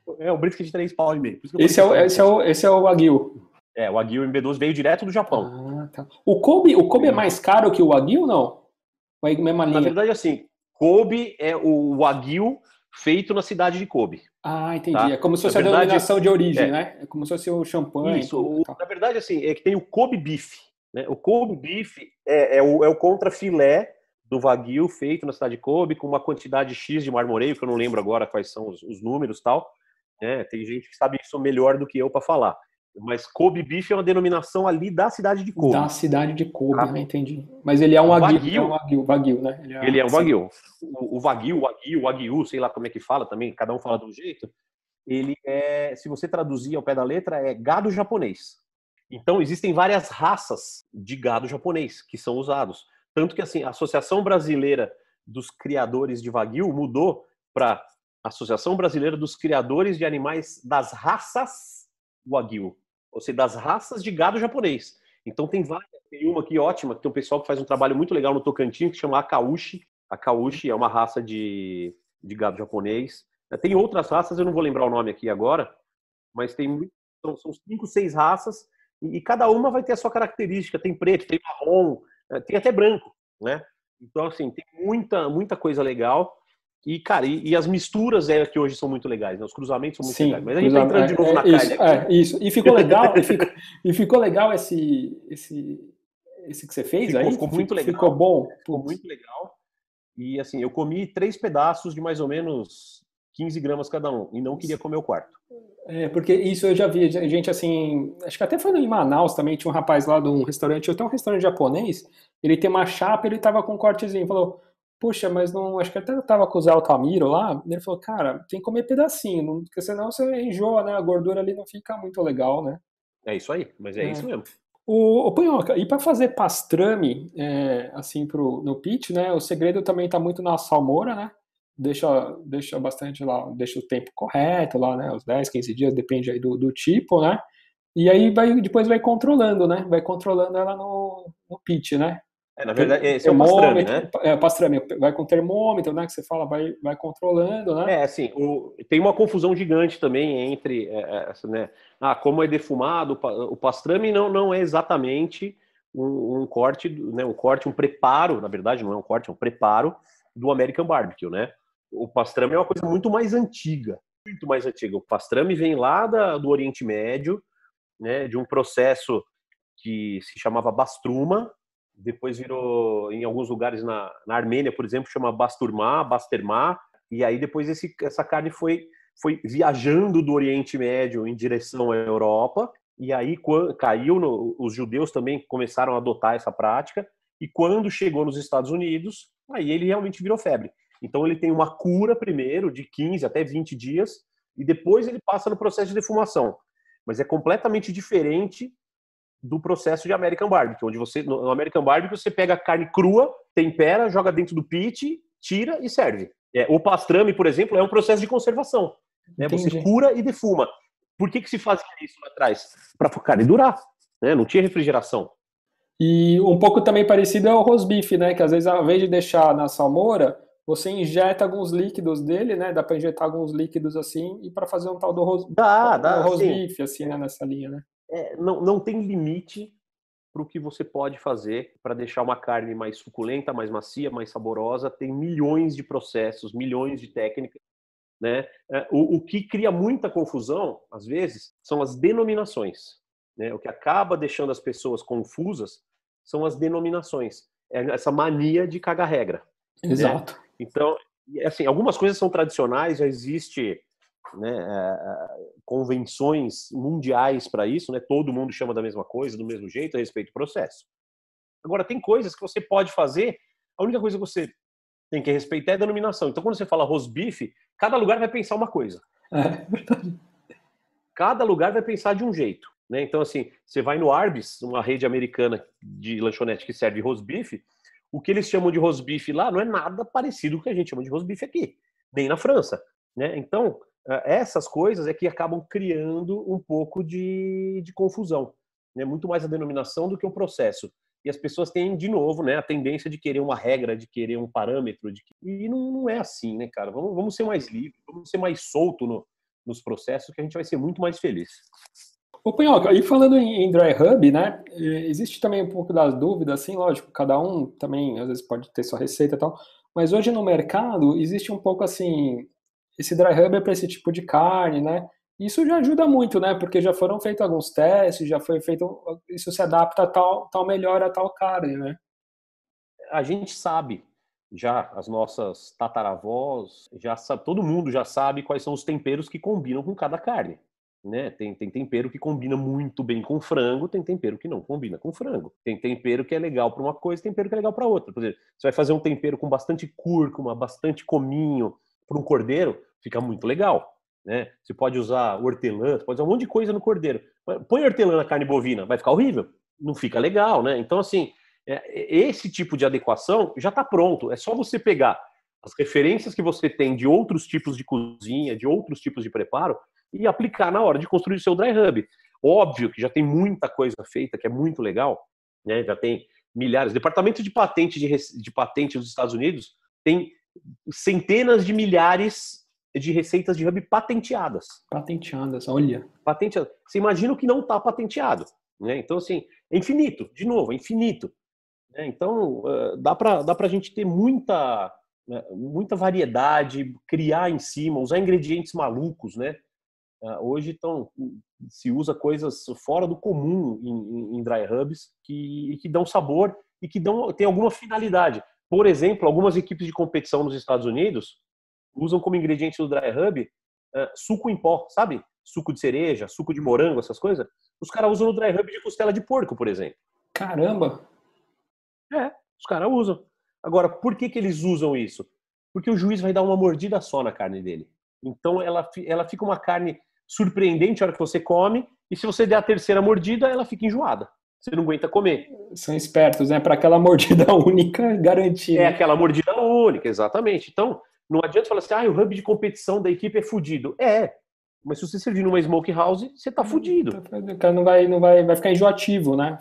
O brisket de 3,5 pau. Esse é o Wagyu. O Wagyu MB12 veio direto do Japão. Tá. O Kobe é mais caro que o Wagyu, não? Ou é a mesma linha? Na verdade, assim, Kobe é o Wagyu feito na cidade de Kobe. Ah, entendi. Tá? É como se Na fosse a verdade, denominação de origem, é, né? É como se fosse o champanhe. isso. Tal. Na verdade, assim, é que tem o Kobe Beef, né? O Kobe Beef é o contrafilé do Wagyu feito na cidade de Kobe com uma quantidade X de marmoreio, que eu não lembro agora quais são os números e tal. Né? Tem gente que sabe isso melhor do que eu para falar. Mas Kobe Beef é uma denominação ali da cidade de Da Kobe. cidade de Kobe, Tá? né? Entendi. Mas ele é um O Wagyu, Wagyu, Wagyu, né? Ele é ele é um assim. Wagyu. O Wagyu, sei lá como é que fala também, cada um fala de um jeito. Ele é, se você traduzir ao pé da letra, é gado japonês. Então, existem várias raças de gado japonês que são usados. Tanto que, assim, a Associação Brasileira dos Criadores de Wagyu mudou para Associação Brasileira dos Criadores de Animais das Raças Wagyu. Ou seja, das raças de gado japonês. Então, tem várias. Tem uma aqui ótima, que tem um pessoal que faz um trabalho muito legal no Tocantins, que chama Akaushi. Akaushi é uma raça de gado japonês. Tem outras raças, eu não vou lembrar o nome aqui agora, mas são 5, 6 raças, e cada uma vai ter a sua característica. Tem preto, tem marrom, tem até branco, né? Então, assim, tem muita coisa legal. E, cara, e as misturas que hoje são muito legais, né? Os cruzamentos são muito legais. Sim, Mas a gente tá entrando de novo na carne aqui. isso. E ficou legal, e ficou legal esse que você fez aí? Ficou muito legal. Ficou bom? Ficou muito legal. E, assim, eu comi 3 pedaços de mais ou menos 15 gramas cada um, e não queria comer o quarto. Porque isso eu já vi gente assim, acho que até foi em Manaus também, tinha um rapaz lá de um restaurante, até um restaurante japonês, ele tem uma chapa, ele tava com um cortezinho, falou, puxa, mas não, acho que até eu tava com o Zé Altamiro lá, ele falou, cara, tem que comer pedacinho, porque senão você enjoa, né, a gordura ali não fica muito legal, né. É isso aí, mas é isso mesmo. O Punhoca, e para fazer pastrame, assim, no pitch, né, o segredo também tá muito na salmoura, né, deixa bastante lá, deixa o tempo correto lá, né, os 10, 15 dias, depende aí do tipo, né, e aí depois vai controlando, né, vai controlando ela no pitch, né. Na verdade, esse é o pastrame, né? Pastrame, vai com termômetro, né, que você fala, vai controlando, né. Assim, tem uma confusão gigante também entre, né, como é defumado, o pastrame não é exatamente um corte, né, um preparo, na verdade não é um corte, é um preparo do American Barbecue, né? O pastrame é uma coisa muito mais antiga, muito mais antiga. O pastrame vem lá do Oriente Médio, né, de um processo que se chamava bastruma, depois virou, em alguns lugares na Armênia, por exemplo, chama basturma, e aí depois essa carne foi viajando do Oriente Médio em direção à Europa, e aí os judeus também começaram a adotar essa prática, e quando chegou nos Estados Unidos, aí ele realmente virou febre. Então ele tem uma cura primeiro, de 15 até 20 dias, e depois ele passa no processo de defumação. Mas é completamente diferente do processo de American Barbecue, onde no American Barbecue você pega a carne crua, tempera, joga dentro do pit, tira e serve. O pastrame, por exemplo, é um processo de conservação. Né? Você cura e defuma. Por que se fazia isso lá atrás? Para a carne durar. Né? Não tinha refrigeração. E um pouco também parecido é o rosbife, né? Que às vezes, ao invés de deixar na salmoura, você injeta alguns líquidos dele, né? Dá para injetar alguns líquidos assim, e para fazer um tal do rosbife, assim, né? Nessa linha, né? Não tem limite para o que você pode fazer para deixar uma carne mais suculenta, mais macia, mais saborosa. Tem milhões de processos, milhões de técnicas. Né? O que cria muita confusão, às vezes, são as denominações. Né? O que acaba deixando as pessoas confusas são as denominações. Essa mania de cagar regra. Exato. Né? Então, assim, algumas coisas são tradicionais, já existe, né, convenções mundiais para isso, né? Todo mundo chama da mesma coisa, do mesmo jeito, a respeito do processo. Agora, tem coisas que você pode fazer, a única coisa que você tem que respeitar é a denominação. Então, quando você fala rosbife, cada lugar vai pensar uma coisa. Cada lugar vai pensar de um jeito. Né? Então, assim, você vai no Arby's, uma rede americana de lanchonete que serve rosbife, o que eles chamam de rosbife lá não é nada parecido com o que a gente chama de rosbife aqui, nem na França. Né? Então, essas coisas é que acabam criando um pouco de confusão. Né? Muito mais a denominação do que o processo. E as pessoas têm, de novo, né, a tendência de querer uma regra, de querer um parâmetro. E não é assim, né, cara? Vamos ser mais livres, vamos ser mais solto nos processos, que a gente vai ser muito mais feliz. Ô, Punhoca, e falando em dry rub, né, existe também um pouco das dúvidas, assim, lógico, cada um também, às vezes, pode ter sua receita e tal, mas hoje no mercado existe um pouco, assim, esse dry rub é para esse tipo de carne, né? Isso já ajuda muito, né? Porque já foram feitos alguns testes, já foi feito, isso se adapta a tal melhor a tal carne, né? A gente sabe, já as nossas tataravós, já sabe, todo mundo já sabe quais são os temperos que combinam com cada carne. Né? Tem tempero que combina muito bem com frango, tem tempero que não combina com frango. Tem tempero que é legal para uma coisa, tempero que é legal para outra. Por exemplo, você vai fazer um tempero com bastante cúrcuma, bastante cominho para um cordeiro, fica muito legal. Né? Você pode usar hortelã, você pode usar um monte de coisa no cordeiro. Põe hortelã na carne bovina, vai ficar horrível. Não fica legal, né? Então, assim, esse tipo de adequação já está pronto. É só você pegar as referências que você tem de outros tipos de cozinha, de outros tipos de preparo, e aplicar na hora de construir o seu dry hub. Óbvio que já tem muita coisa feita, que é muito legal, né? Já tem milhares. O Departamento de Patente dos Estados Unidos tem centenas de milhares de receitas de hub patenteadas. Patenteadas, olha. Patenteadas. Você imagina o que não está patenteado. Né? Então, assim, é infinito. De novo, é infinito. Né? Então, dá para a gente ter muita variedade, criar em cima, usar ingredientes malucos, né? Hoje se usa coisas fora do comum em dry hubs que dão sabor e que tem alguma finalidade. Por exemplo, algumas equipes de competição nos Estados Unidos usam como ingrediente do dry hub suco em pó, sabe? Suco de cereja, suco de morango, essas coisas. Os caras usam no dry hub de costela de porco, por exemplo. Caramba! Os caras usam. Agora, por que eles usam isso? Porque o juiz vai dar uma mordida só na carne dele. Então, ela fica uma carne surpreendente a hora que você come, e se você der a terceira mordida, ela fica enjoada. Você não aguenta comer. São espertos, né? Para aquela mordida única garantir. É aquela mordida única, exatamente. Então, não adianta falar assim, o hub de competição da equipe é fudido. Mas se você servir numa smokehouse, você tá fudido. Vai ficar enjoativo, né? Vai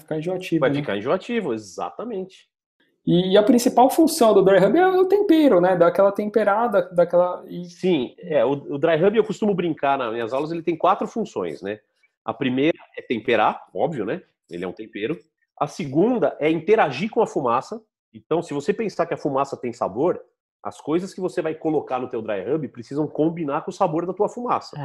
ficar enjoativo, exatamente. E a principal função do dry rub é o tempero, né? Daquela temperada, Sim, o dry rub, eu costumo brincar nas minhas aulas, ele tem 4 funções, né? A primeira é temperar, óbvio, né? Ele é um tempero. A segunda é interagir com a fumaça. Então, se você pensar que a fumaça tem sabor, as coisas que você vai colocar no teu dry rub precisam combinar com o sabor da tua fumaça.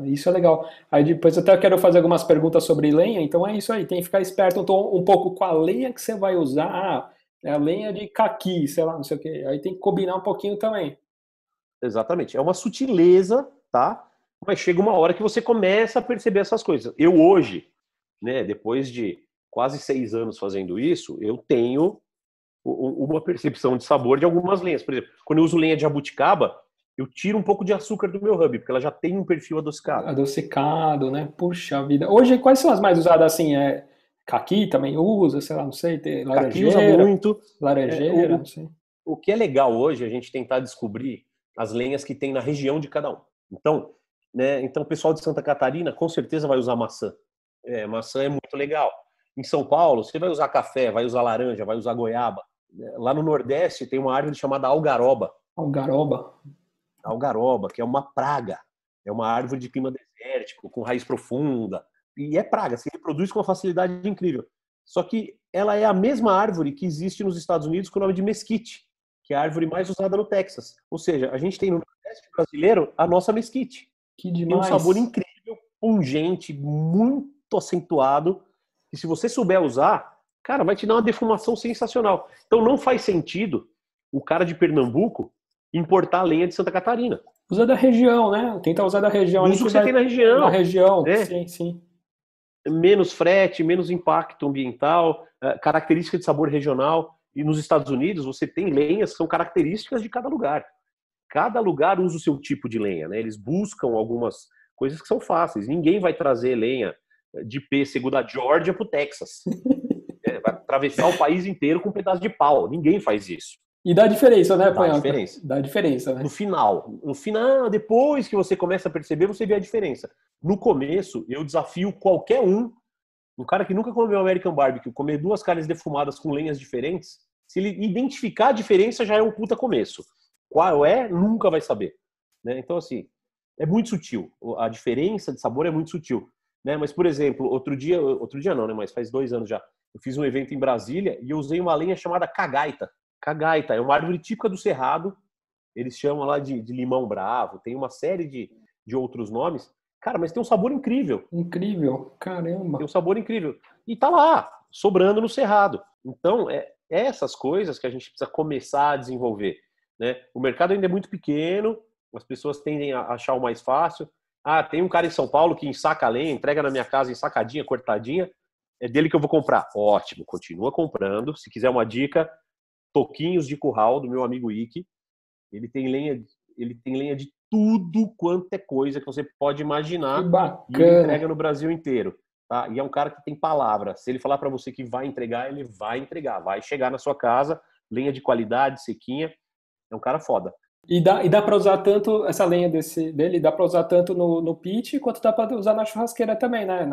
Isso é legal. Aí depois eu até quero fazer algumas perguntas sobre lenha, então é isso aí, tem que ficar esperto um pouco com a lenha que você vai usar. É a lenha de caqui, sei lá, não sei o que. Aí tem que combinar um pouquinho também. Exatamente. É uma sutileza, tá? Mas chega uma hora que você começa a perceber essas coisas. Eu hoje, né, depois de quase 6 anos fazendo isso, eu tenho uma percepção de sabor de algumas lenhas. Por exemplo, quando eu uso lenha de jabuticaba, eu tiro um pouco de açúcar do meu hub, porque ela já tem um perfil adocicado. Adocicado, né? Puxa vida. Hoje, quais são as mais usadas assim? Caqui também usa, sei lá, não sei, tem laranjeira. Caqui usa muito. Laranjeira, não sei. O que é legal hoje é a gente tentar descobrir as lenhas que tem na região de cada um. Então, né, o pessoal de Santa Catarina com certeza vai usar maçã. Maçã é muito legal. Em São Paulo, você vai usar café, vai usar laranja, vai usar goiaba. Lá no Nordeste tem uma árvore chamada algaroba. Algaroba, que é uma praga. É uma árvore de clima desértico, com raiz profunda. E é praga, se reproduz com uma facilidade incrível. Só que ela é a mesma árvore que existe nos Estados Unidos com o nome de mesquite, que é a árvore mais usada no Texas. Ou seja, a gente tem no Nordeste brasileiro a nossa mesquite. Que demais. Tem um sabor incrível, pungente, muito acentuado, que se você souber usar, cara, vai te dar uma defumação sensacional. Então não faz sentido o cara de Pernambuco importar lenha de Santa Catarina. Usa da região, né? Tenta usar da região. Usa o que você tem na região. Na região, sim. Menos frete, menos impacto ambiental, característica de sabor regional. E nos Estados Unidos você tem lenhas que são características de cada lugar. Cada lugar usa o seu tipo de lenha, né? Eles buscam algumas coisas que são fáceis. Ninguém vai trazer lenha de pêssego da Geórgia para o Texas. Vai atravessar o país inteiro com um pedaço de pau. Ninguém faz isso. E dá diferença, né, Panhoca? Dá diferença, né? No final, depois que você começa a perceber, você vê a diferença. No começo, eu desafio qualquer um cara que nunca comeu American Barbecue, comer 2 carnes defumadas com lenhas diferentes, se ele identificar a diferença, já é um puta começo. Qual nunca vai saber. Né? Então, assim, é muito sutil. A diferença de sabor é muito sutil. Né? Mas, por exemplo, outro dia não, né? Mas faz 2 anos já, eu fiz um evento em Brasília e eu usei uma lenha chamada cagaita. Cagaita é uma árvore típica do Cerrado, eles chamam lá de limão bravo, tem uma série de outros nomes. Cara, mas tem um sabor incrível. Incrível, caramba. Tem um sabor incrível. E tá lá, sobrando no cerrado. Então, é essas coisas que a gente precisa começar a desenvolver, né? O mercado ainda é muito pequeno, as pessoas tendem a achar o mais fácil. Ah, tem um cara em São Paulo que ensaca a lenha, entrega na minha casa ensacadinha, cortadinha, é dele que eu vou comprar. Ótimo, continua comprando. Se quiser uma dica, toquinhos de curral do meu amigo Ike. Ele tem lenha de tudo quanto é coisa que você pode Que imaginar, e ele bacana. entrega no Brasil inteiro, tá? E é um cara que tem palavra. Se ele falar para você que vai entregar, ele vai entregar, vai chegar na sua casa, lenha de qualidade, sequinha. É um cara foda. E dá para usar tanto essa lenha dele, dá para usar tanto no pit quanto dá para usar na churrasqueira também, né?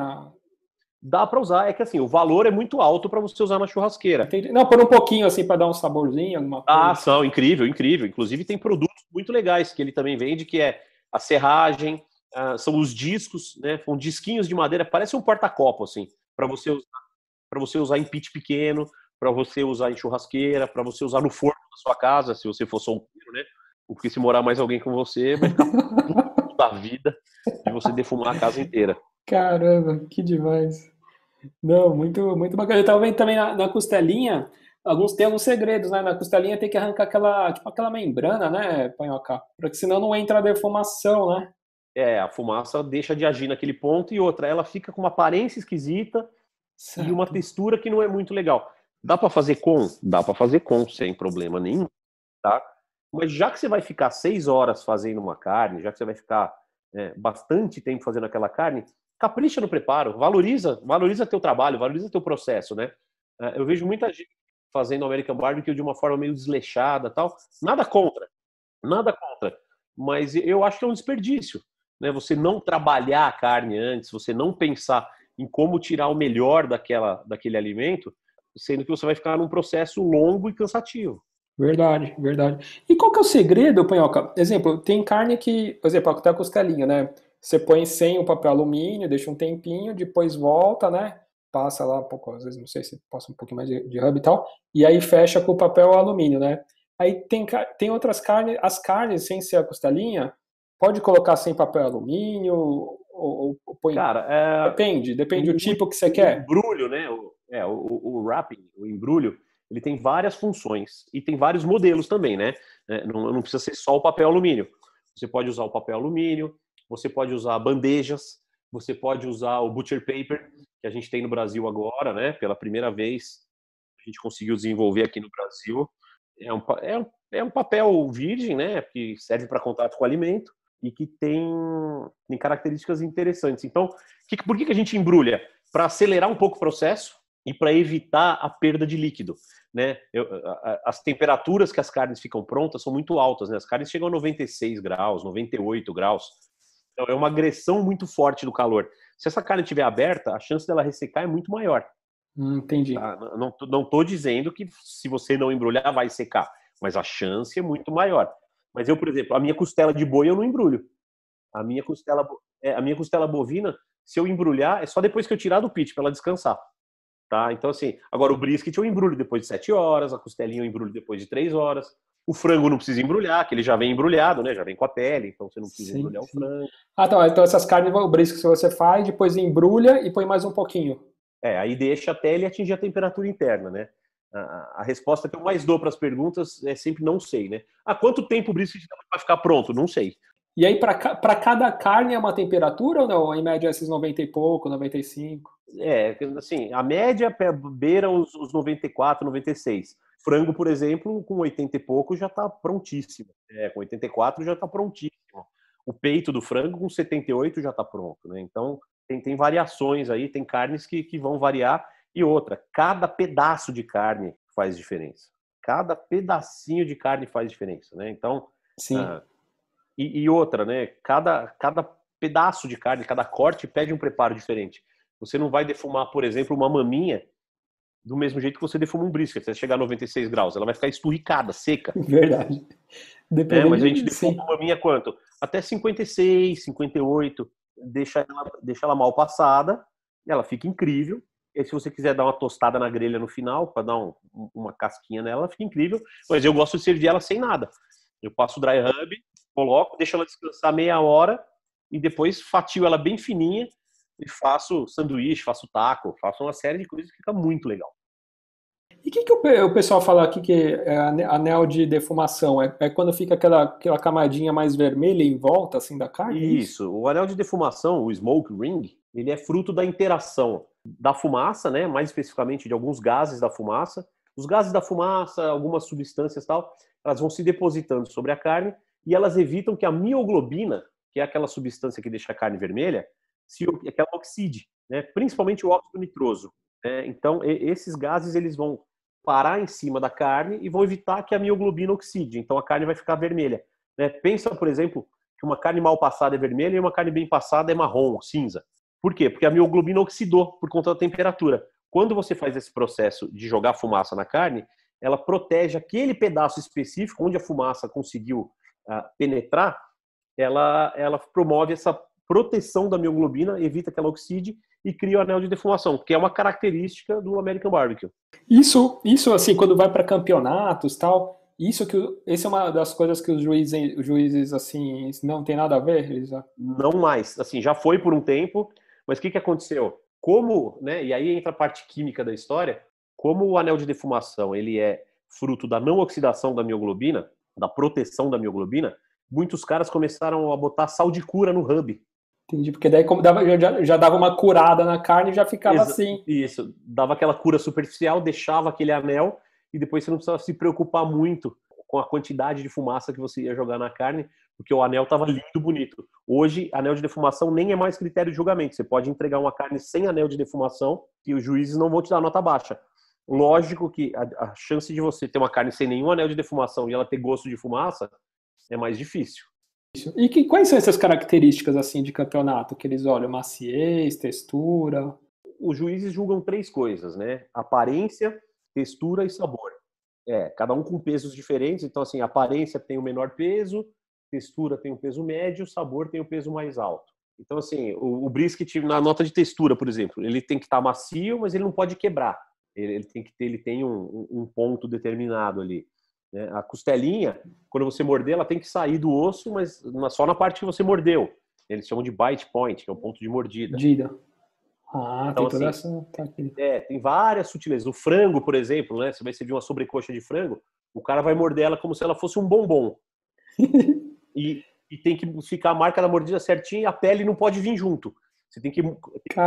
Dá para usar, é que assim, o valor é muito alto para você usar na churrasqueira. Entendi. Não, por um pouquinho assim para dar um saborzinho, alguma coisa. Ah, são incrível, incrível. Inclusive tem produtos muito legais que ele também vende, que é a serragem, são os discos, né? São disquinhos de madeira, parece um porta-copo assim, para você usar em pit pequeno, para você usar em churrasqueira, para você usar no forno da sua casa, se você for solteiro, né? Porque se morar mais alguém com você, vai ficar puto da vida de você defumar a casa inteira. Caramba, que demais. Não, muito, muito bacana. Eu tava vendo também na costelinha, tem alguns segredos, né? Na costelinha tem que arrancar aquela membrana, né, Panhoca? Porque senão não entra a defumação, né? A fumaça deixa de agir naquele ponto e outra, ela fica com uma aparência esquisita e uma Certo. textura que não é muito legal. Dá para fazer com? Dá para fazer com, sem problema nenhum, tá? Mas já que você vai ficar 6 horas fazendo uma carne, já que você vai ficar bastante tempo fazendo aquela carne, capricha no preparo, valoriza teu trabalho, valoriza teu processo, né? Eu vejo muita gente fazendo American Barbecue de uma forma meio desleixada, tal. Nada contra, mas eu acho que é um desperdício, né? Você não trabalhar a carne antes, você não pensar em como tirar o melhor daquele alimento, sendo que você vai ficar num processo longo e cansativo. Verdade, verdade. E qual que é o segredo, Panhoca? Exemplo, tem carne que, por exemplo, até a costelinha, né? Você põe sem o papel alumínio, deixa um tempinho, depois volta, né? Passa lá um pouco, às vezes, não sei se passa um pouquinho mais de rub e tal, e aí fecha com o papel alumínio, né? Aí tem outras carnes, as carnes sem ser a costelinha, pode colocar sem papel alumínio, ou põe... Cara, Depende do tipo que você quer. O embrulho, né? O wrapping, o embrulho, ele tem várias funções e tem vários modelos também, né? Não precisa ser só o papel alumínio. Você pode usar o papel alumínio, você pode usar bandejas, você pode usar o butcher paper, que a gente tem no Brasil agora, né? Pela primeira vez a gente conseguiu desenvolver aqui no Brasil. É um papel virgem, né? Que serve para contato com o alimento e que tem características interessantes. Então, por que a gente embrulha? Para acelerar um pouco o processo e para evitar a perda de líquido, né? As temperaturas que as carnes ficam prontas são muito altas, né? As carnes chegam a 96 graus, 98 graus. Então, é uma agressão muito forte do calor. Se essa carne estiver aberta, a chance dela ressecar é muito maior. Entendi. Tá? Não estou dizendo que se você não embrulhar vai secar, mas a chance é muito maior. Mas eu, por exemplo, a minha costela de boi eu não embrulho. A minha costela bovina, se eu embrulhar, é só depois que eu tirar do pit para ela descansar. Tá? Então, assim, agora o brisket eu embrulho depois de 7 horas, a costelinha eu embrulho depois de 3 horas. O frango não precisa embrulhar, que ele já vem embrulhado, né? Já vem com a pele, então você não precisa embrulhar o frango. Ah, tá. Então essas carnes, o brisket você faz, depois embrulha e põe mais um pouquinho. Aí deixa até ele atingir a temperatura interna, né? A resposta que eu mais dou para as perguntas é sempre não sei, né? Quanto tempo o brisket vai ficar pronto? Não sei. E aí, para cada carne é uma temperatura ou não? Em média, esses 90 e pouco, 95? Assim, a média beira os 94, 96. Frango, por exemplo, com 80 e pouco já está prontíssimo. Com 84 já está prontíssimo. O peito do frango com 78 já está pronto, né? Então, tem variações aí, tem carnes que vão variar. E outra, cada pedaço de carne faz diferença. Cada pedacinho de carne faz diferença, né? Então, sim. E outra, né? Cada pedaço de carne, cada corte pede um preparo diferente. Você não vai defumar, por exemplo, uma maminha do mesmo jeito que você defuma um brisket. Você vai chegar a 96 graus, ela vai ficar esturricada, seca. Verdade. Mas a gente defuma uma maminha quanto? Até 56, 58. Deixa ela mal passada, ela fica incrível. E aí, se você quiser dar uma tostada na grelha no final, para dar uma casquinha nela, ela fica incrível. Mas eu gosto de servir ela sem nada. Eu passo o dry rub, coloco, deixo ela descansar meia hora e depois fatio ela bem fininha e faço sanduíche, faço taco, faço uma série de coisas que fica muito legal. E o que o pessoal fala aqui que é anel de defumação? É quando fica aquela camadinha mais vermelha em volta, assim, da carne? É isso? Isso, o anel de defumação, o smoke ring, ele é fruto da interação da fumaça, né, mais especificamente de alguns gases da fumaça. Os gases da fumaça, algumas substâncias e tal, elas vão se depositando sobre a carne e elas evitam que a mioglobina, que é aquela substância que deixa a carne vermelha, que ela oxide, né, principalmente o óxido nitroso. Né? Então, esses gases eles vão parar em cima da carne e vão evitar que a mioglobina oxide. Então, a carne vai ficar vermelha. Né? Pensa, por exemplo, que uma carne mal passada é vermelha e uma carne bem passada é marrom, cinza. Por quê? Porque a mioglobina oxidou por conta da temperatura. Quando você faz esse processo de jogar fumaça na carne, ela protege aquele pedaço específico onde a fumaça conseguiu penetrar, ela promove essa proteção da mioglobina, evita que ela oxide e cria o anel de defumação, que é uma característica do American Barbecue. Isso assim, quando vai para campeonatos tal, essa é uma das coisas que os juízes assim, não tem nada a ver? Não mais. Assim, já foi por um tempo, mas o que aconteceu? Como, né, e aí entra a parte química da história, como o anel de defumação ele é fruto da não oxidação da mioglobina, da proteção da mioglobina, muitos caras começaram a botar sal de cura no rub. Entendi, porque daí como já dava uma curada na carne e já ficava assim. Isso, dava aquela cura superficial, deixava aquele anel e depois você não precisava se preocupar muito com a quantidade de fumaça que você ia jogar na carne, porque o anel estava lindo, bonito. Hoje, anel de defumação nem é mais critério de julgamento. Você pode entregar uma carne sem anel de defumação e os juízes não vão te dar nota baixa. Lógico que a chance de você ter uma carne sem nenhum anel de defumação e ela ter gosto de fumaça é mais difícil. E quais são essas características assim de campeonato que eles olham? Maciez, textura? Os juízes julgam 3 coisas, né? Aparência, textura e sabor. Cada um com pesos diferentes. Então, assim, aparência tem o menor peso, textura tem o peso médio, sabor tem o peso mais alto. Então, assim, o brisket na nota de textura, por exemplo, ele tem que estar macio, mas ele não pode quebrar. Ele tem um ponto determinado ali. Né? A costelinha, quando você morder, ela tem que sair do osso, mas só na parte que você mordeu. Eles chamam de bite point, que é o ponto de mordida. Então, tem toda essa... tem várias sutilezas. O frango, por exemplo, né? Você vai servir uma sobrecoxa de frango, o cara vai morder ela como se ela fosse um bombom. e tem que ficar a marca da mordida certinha e a pele não pode vir junto. Você tem que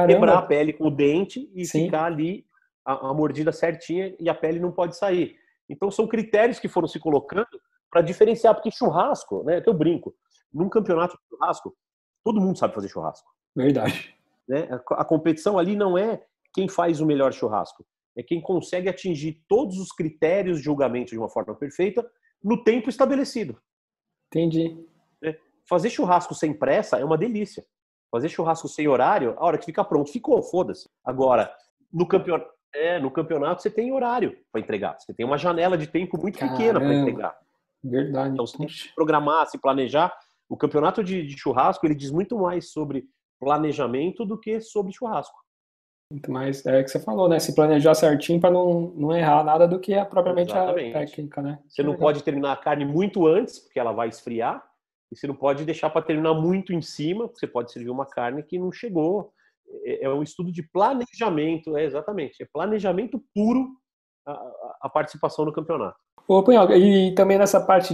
quebrar a pele com o dente e ficar ali a mordida certinha e a pele não pode sair. Então, são critérios que foram se colocando para diferenciar, porque churrasco, né? Que eu brinco, num campeonato de churrasco, todo mundo sabe fazer churrasco. Verdade. Né? A competição ali não é quem faz o melhor churrasco, é quem consegue atingir todos os critérios de julgamento de uma forma perfeita no tempo estabelecido. Entendi. Fazer churrasco sem pressa é uma delícia. Fazer churrasco sem horário, a hora que fica pronto, ficou, foda-se. Agora, no campeonato você tem horário para entregar. Você tem uma janela de tempo muito pequena para entregar. Verdade. Então você tem que se programar, se planejar. O campeonato de churrasco, ele diz muito mais sobre planejamento do que sobre churrasco. Muito mais, é o que você falou, né? Se planejar certinho para não errar nada do que propriamente a técnica, né? Você não pode terminar a carne muito antes, porque ela vai esfriar, e você não pode deixar para terminar muito em cima, porque você pode servir uma carne que não chegou. É um estudo de planejamento, exatamente. É planejamento puro a participação no campeonato. Ô, Punhal, e também nessa parte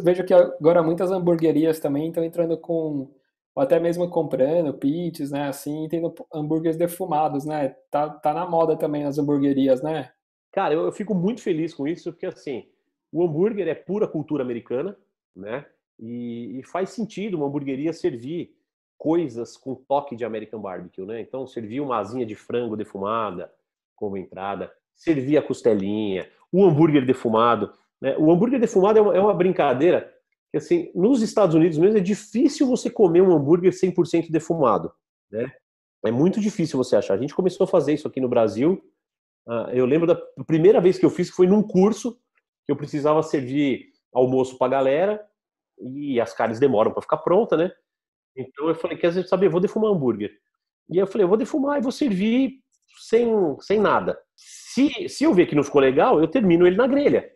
vejo que agora muitas hamburguerias também estão entrando ou até mesmo comprando pits, né, assim, tendo hambúrgueres defumados, né, tá na moda também nas hamburguerias, né? Cara, eu fico muito feliz com isso, porque assim, o hambúrguer é pura cultura americana, né, e faz sentido uma hamburgueria servir coisas com toque de American Barbecue, né, então servir uma asinha de frango defumada como entrada, servir a costelinha, o hambúrguer defumado, né, o hambúrguer defumado é uma brincadeira. Assim, nos Estados Unidos mesmo é difícil você comer um hambúrguer 100% defumado, né? É muito difícil você achar. A gente começou a fazer isso aqui no Brasil. Eu lembro da primeira vez que eu fiz, que foi num curso, que eu precisava servir almoço pra galera, e as carnes demoram para ficar pronta, né? Então eu falei, quer saber, eu vou defumar hambúrguer. E aí eu falei, eu vou defumar e vou servir sem nada. Se eu ver que não ficou legal, eu termino ele na grelha.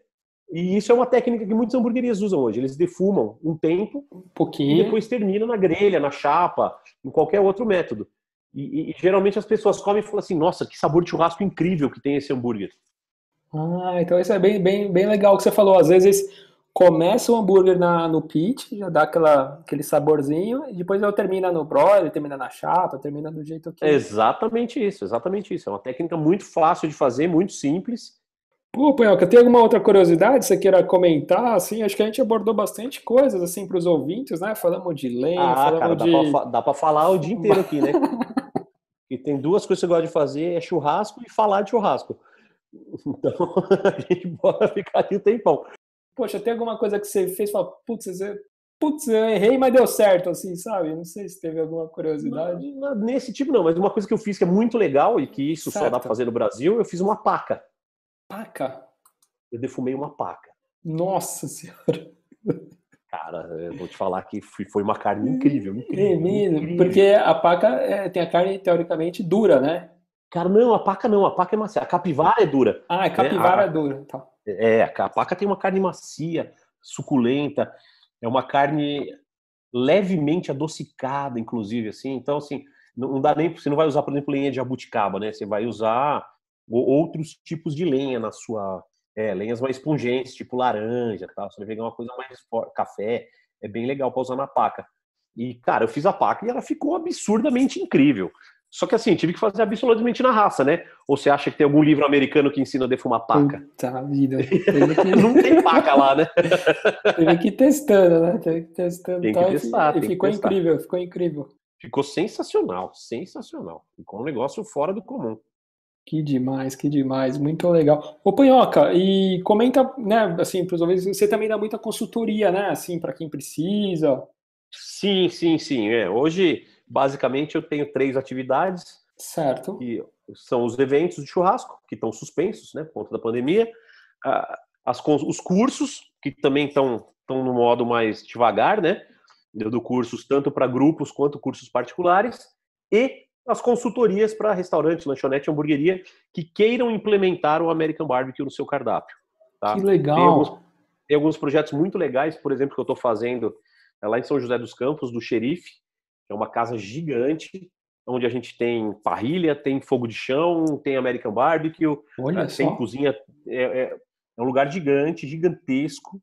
E isso é uma técnica que muitas hamburguerias usam hoje. Eles defumam um tempo Um e pouquinho. depois terminam na grelha, na chapa, em qualquer outro método. E geralmente as pessoas comem e falam assim, nossa, que sabor de churrasco incrível que tem esse hambúrguer. Ah, então isso é bem legal o que você falou. Às vezes começa o hambúrguer no pit, já dá aquele saborzinho, e depois eu termina no broiler, termina na chapa, termina do jeito É que. exatamente isso, exatamente isso. É uma técnica muito fácil de fazer, muito simples. Pô, Panhoca, tem alguma outra curiosidade que você queira comentar? Assim, acho que a gente abordou bastante coisas assim para os ouvintes, né? Falamos de lenha, Ah, cara, falamos de. dá pra falar o dia inteiro aqui, né? E tem duas coisas que eu gosto de fazer, é churrasco e falar de churrasco. Então, a gente pode ficar aqui um tempão. Poxa, tem alguma coisa que você fez e fala, putz, eu errei, mas deu certo, assim, sabe? Não sei se teve alguma curiosidade. Nesse tipo não, mas uma coisa que eu fiz que é muito legal e que isso só dá pra Certo. fazer no Brasil, eu fiz uma paca. Paca. Eu defumei uma paca. Nossa senhora. Cara, eu vou te falar que foi uma carne incrível, É incrível, mesmo, incrível. porque a paca tem a carne teoricamente dura, né? Cara, não, a paca é macia. A capivara é dura. Ah, é Né? capivara dura. Tá. A paca tem uma carne macia, suculenta. É uma carne levemente adocicada, inclusive, assim. Então, assim, não dá nem... Você não vai usar, por exemplo, lenha de jabuticaba, né? Você vai usar outros tipos de lenha na sua... lenhas mais pungentes, tipo laranja, tal. Você vai pegar uma coisa mais forte, café. É bem legal para usar na paca. E, cara, eu fiz a paca e ela ficou absurdamente incrível. Só que assim, tive que fazer absolutamente na raça, né? Ou você acha que tem algum livro americano que ensina a defumar paca? Puta vida. Teve que, Não tem paca lá, né? teve que ir testando, né? Teve que ir testando e Tem que tal. testar, E tem que ficou testar. incrível, ficou incrível. Ficou sensacional, sensacional. Ficou um negócio fora do comum. Que demais, que demais, muito legal. Ô, Panhoca, e comenta, né, assim, para os ouvintes, você também dá muita consultoria, né, assim, para quem precisa, Sim, sim, sim. Hoje, basicamente, eu tenho 3 atividades, certo? que são os eventos de churrasco, que estão suspensos, né, por conta da pandemia, os cursos, que também estão no modo mais devagar, né? Eu dou cursos tanto para grupos quanto cursos particulares, e as consultorias para restaurante, lanchonete, hamburgueria que queiram implementar o American Barbecue no seu cardápio. Que Tá? Tem alguns, legal. tem alguns projetos muito legais, por exemplo, que eu estou fazendo lá em São José dos Campos, do Xerife, que é uma casa gigante, onde a gente tem parrilha, tem fogo de chão, tem American Barbecue, Olha tem só. cozinha. É um lugar gigante, gigantesco.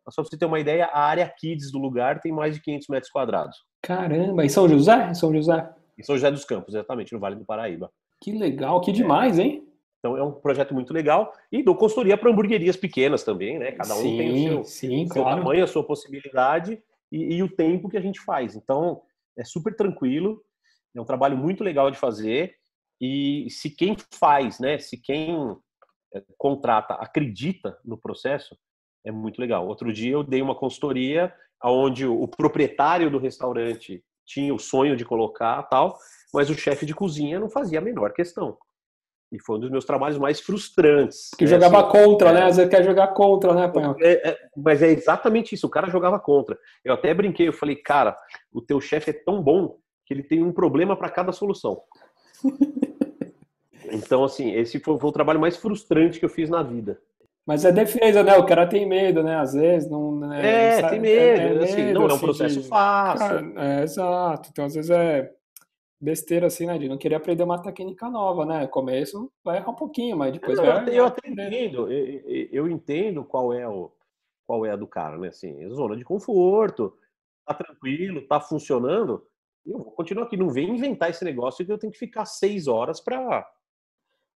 Só para você ter uma ideia, a área kids do lugar tem mais de 500 metros quadrados. Caramba, em São José? Em São José? Em São José dos Campos, exatamente, no Vale do Paraíba. Que legal, que demais, hein? Então é um projeto muito legal. E dou consultoria para hamburguerias pequenas também, né? Cada um tem Sim, o seu claro. tamanho, a sua possibilidade e o tempo que a gente faz. Então é super tranquilo, é um trabalho muito legal de fazer. E se quem faz, né? Se quem contrata acredita no processo, é muito legal. Outro dia eu dei uma consultoria onde o proprietário do restaurante tinha o sonho de colocar tal, mas o chefe de cozinha não fazia a menor questão. E foi um dos meus trabalhos mais frustrantes. Que Né? jogava Assim, contra, né? Às vezes quer jogar contra, né, Panhoca? mas é exatamente isso, o cara jogava contra. Eu até brinquei, eu falei, cara, o teu chefe é tão bom que ele tem um problema para cada solução. Então, assim, esse foi o trabalho mais frustrante que eu fiz na vida. Mas é defesa, né? O cara tem medo, né? Às vezes não Tem é medo, assim, medo não é um assim processo de, cara, fácil. exato. Então às vezes é besteira assim, né? De não querer aprender uma técnica nova, né? No começo vai errar um pouquinho, mas depois Não, eu vai até aprender. entendo, eu entendo qual é a do cara, né? Assim, zona de conforto, tá tranquilo, tá funcionando, eu vou continuar aqui. Não vem inventar esse negócio que eu tenho que ficar 6 horas para.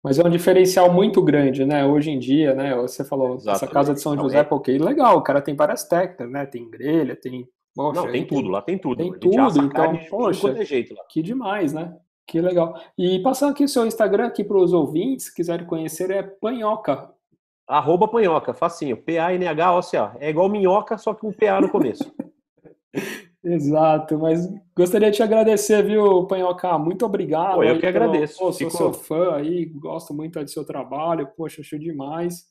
Mas é um diferencial muito grande, né? Hoje em dia, né? Você falou, essa casa de Exatamente. São Não, José, pô, que legal, o cara tem várias técnicas, né? Tem grelha, tem, não, poxa, tem aí tudo, tem, lá tem tudo. tem A gente tudo, assa a carne então, de tudo quanto poxa, é jeito lá. que demais, né? Que legal. E passando aqui o seu Instagram aqui para os ouvintes, se quiserem conhecer, é Panhoca. @panhoca, facinho, PANHOCA. É igual minhoca, só que um PA no começo. Exato, mas gostaria de te agradecer, viu, Panhoca? Muito Pô, obrigado eu aí que pelo. agradeço. Pô, sou seu fã aí, gosto muito do seu trabalho, poxa, acho demais.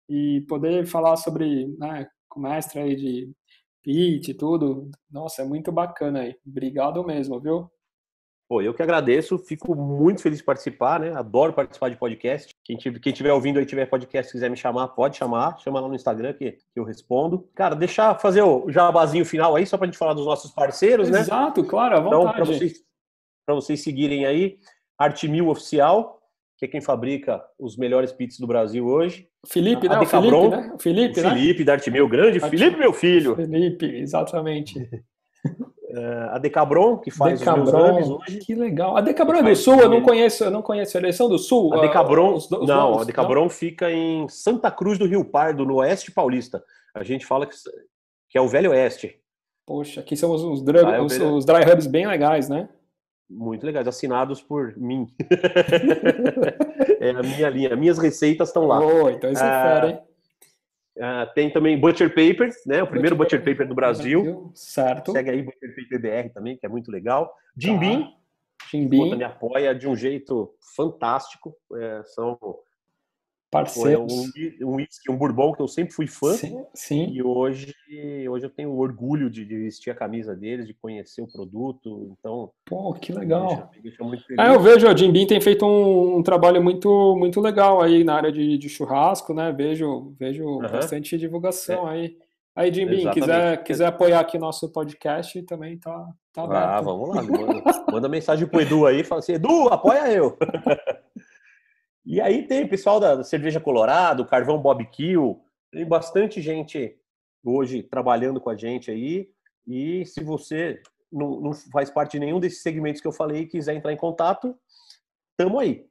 E poder falar sobre, né, com o mestre aí de pitch e tudo, nossa, é muito bacana aí. Obrigado mesmo, viu? Pô, eu que agradeço, fico muito feliz de participar, né? Adoro participar de podcast. Quem estiver ouvindo aí, tiver podcast, quiser me chamar, pode chamar. Chama lá no Instagram que eu respondo. Cara, fazer o jabazinho final aí, só pra gente falar dos nossos parceiros, né? Exato, claro, à Então, vontade. para vocês seguirem aí, Artmil Oficial, que é quem fabrica os melhores pizzas do Brasil hoje. Felipe, A né? O Felipe, né? O Felipe, né? Felipe da Artmil, grande Felipe, meu filho. Felipe, exatamente. A Decabron, que faz os meus hubs hoje. Que legal. A Decabron é do Sul? Eu não conheço. Eles são do Sul? A Decabron, não, a Decabron fica em Santa Cruz do Rio Pardo, no Oeste Paulista. A gente fala que é o Velho Oeste. Poxa, aqui são os dry hubs bem legais, né? Muito legais, assinados por mim. É a minha linha, minhas receitas estão lá. Oh, então isso é fera, hein? Tem também Butcher Paper, né? O primeiro Butcher Paper do Brasil. Certo. Segue aí Butcher Paper BR também, que é muito legal. Jim Beam, que me apoia de um jeito fantástico. São parceiros. Um whisky, um bourbon que eu sempre fui fã. Sim. E hoje eu tenho orgulho de vestir a camisa deles, de conhecer o produto. Então, pô, que legal. Me deixa muito feliz. Eu vejo, o Jim Beam tem feito um trabalho muito, muito legal aí na área de churrasco, né? Vejo bastante divulgação aí. Aí, Jim Beam, quiser apoiar aqui o nosso podcast, também tá aberto. Vamos lá. Manda mensagem pro Edu aí, fala assim, Edu, apoia eu. E aí tem o pessoal da Cerveja Colorado, Carvão Bob Kill, tem bastante gente hoje trabalhando com a gente aí. E se você não faz parte de nenhum desses segmentos que eu falei e quiser entrar em contato, tamo aí.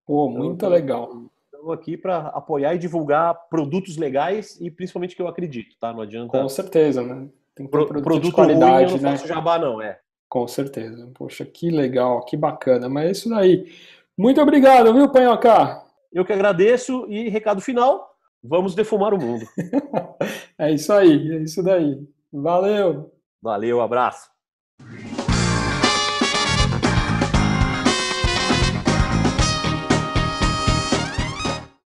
Pô, muito legal. Estamos aqui para apoiar e divulgar produtos legais e principalmente que eu acredito, tá? Não adianta... Com certeza, né? Tem que ter produto de qualidade, ruim, eu não faço jabá, não, Com certeza. Poxa, que legal, que bacana. Mas é isso daí. Muito obrigado, viu, Panhoca? Eu que agradeço e recado final, vamos defumar o mundo. É isso aí, é isso daí. Valeu. Valeu, abraço.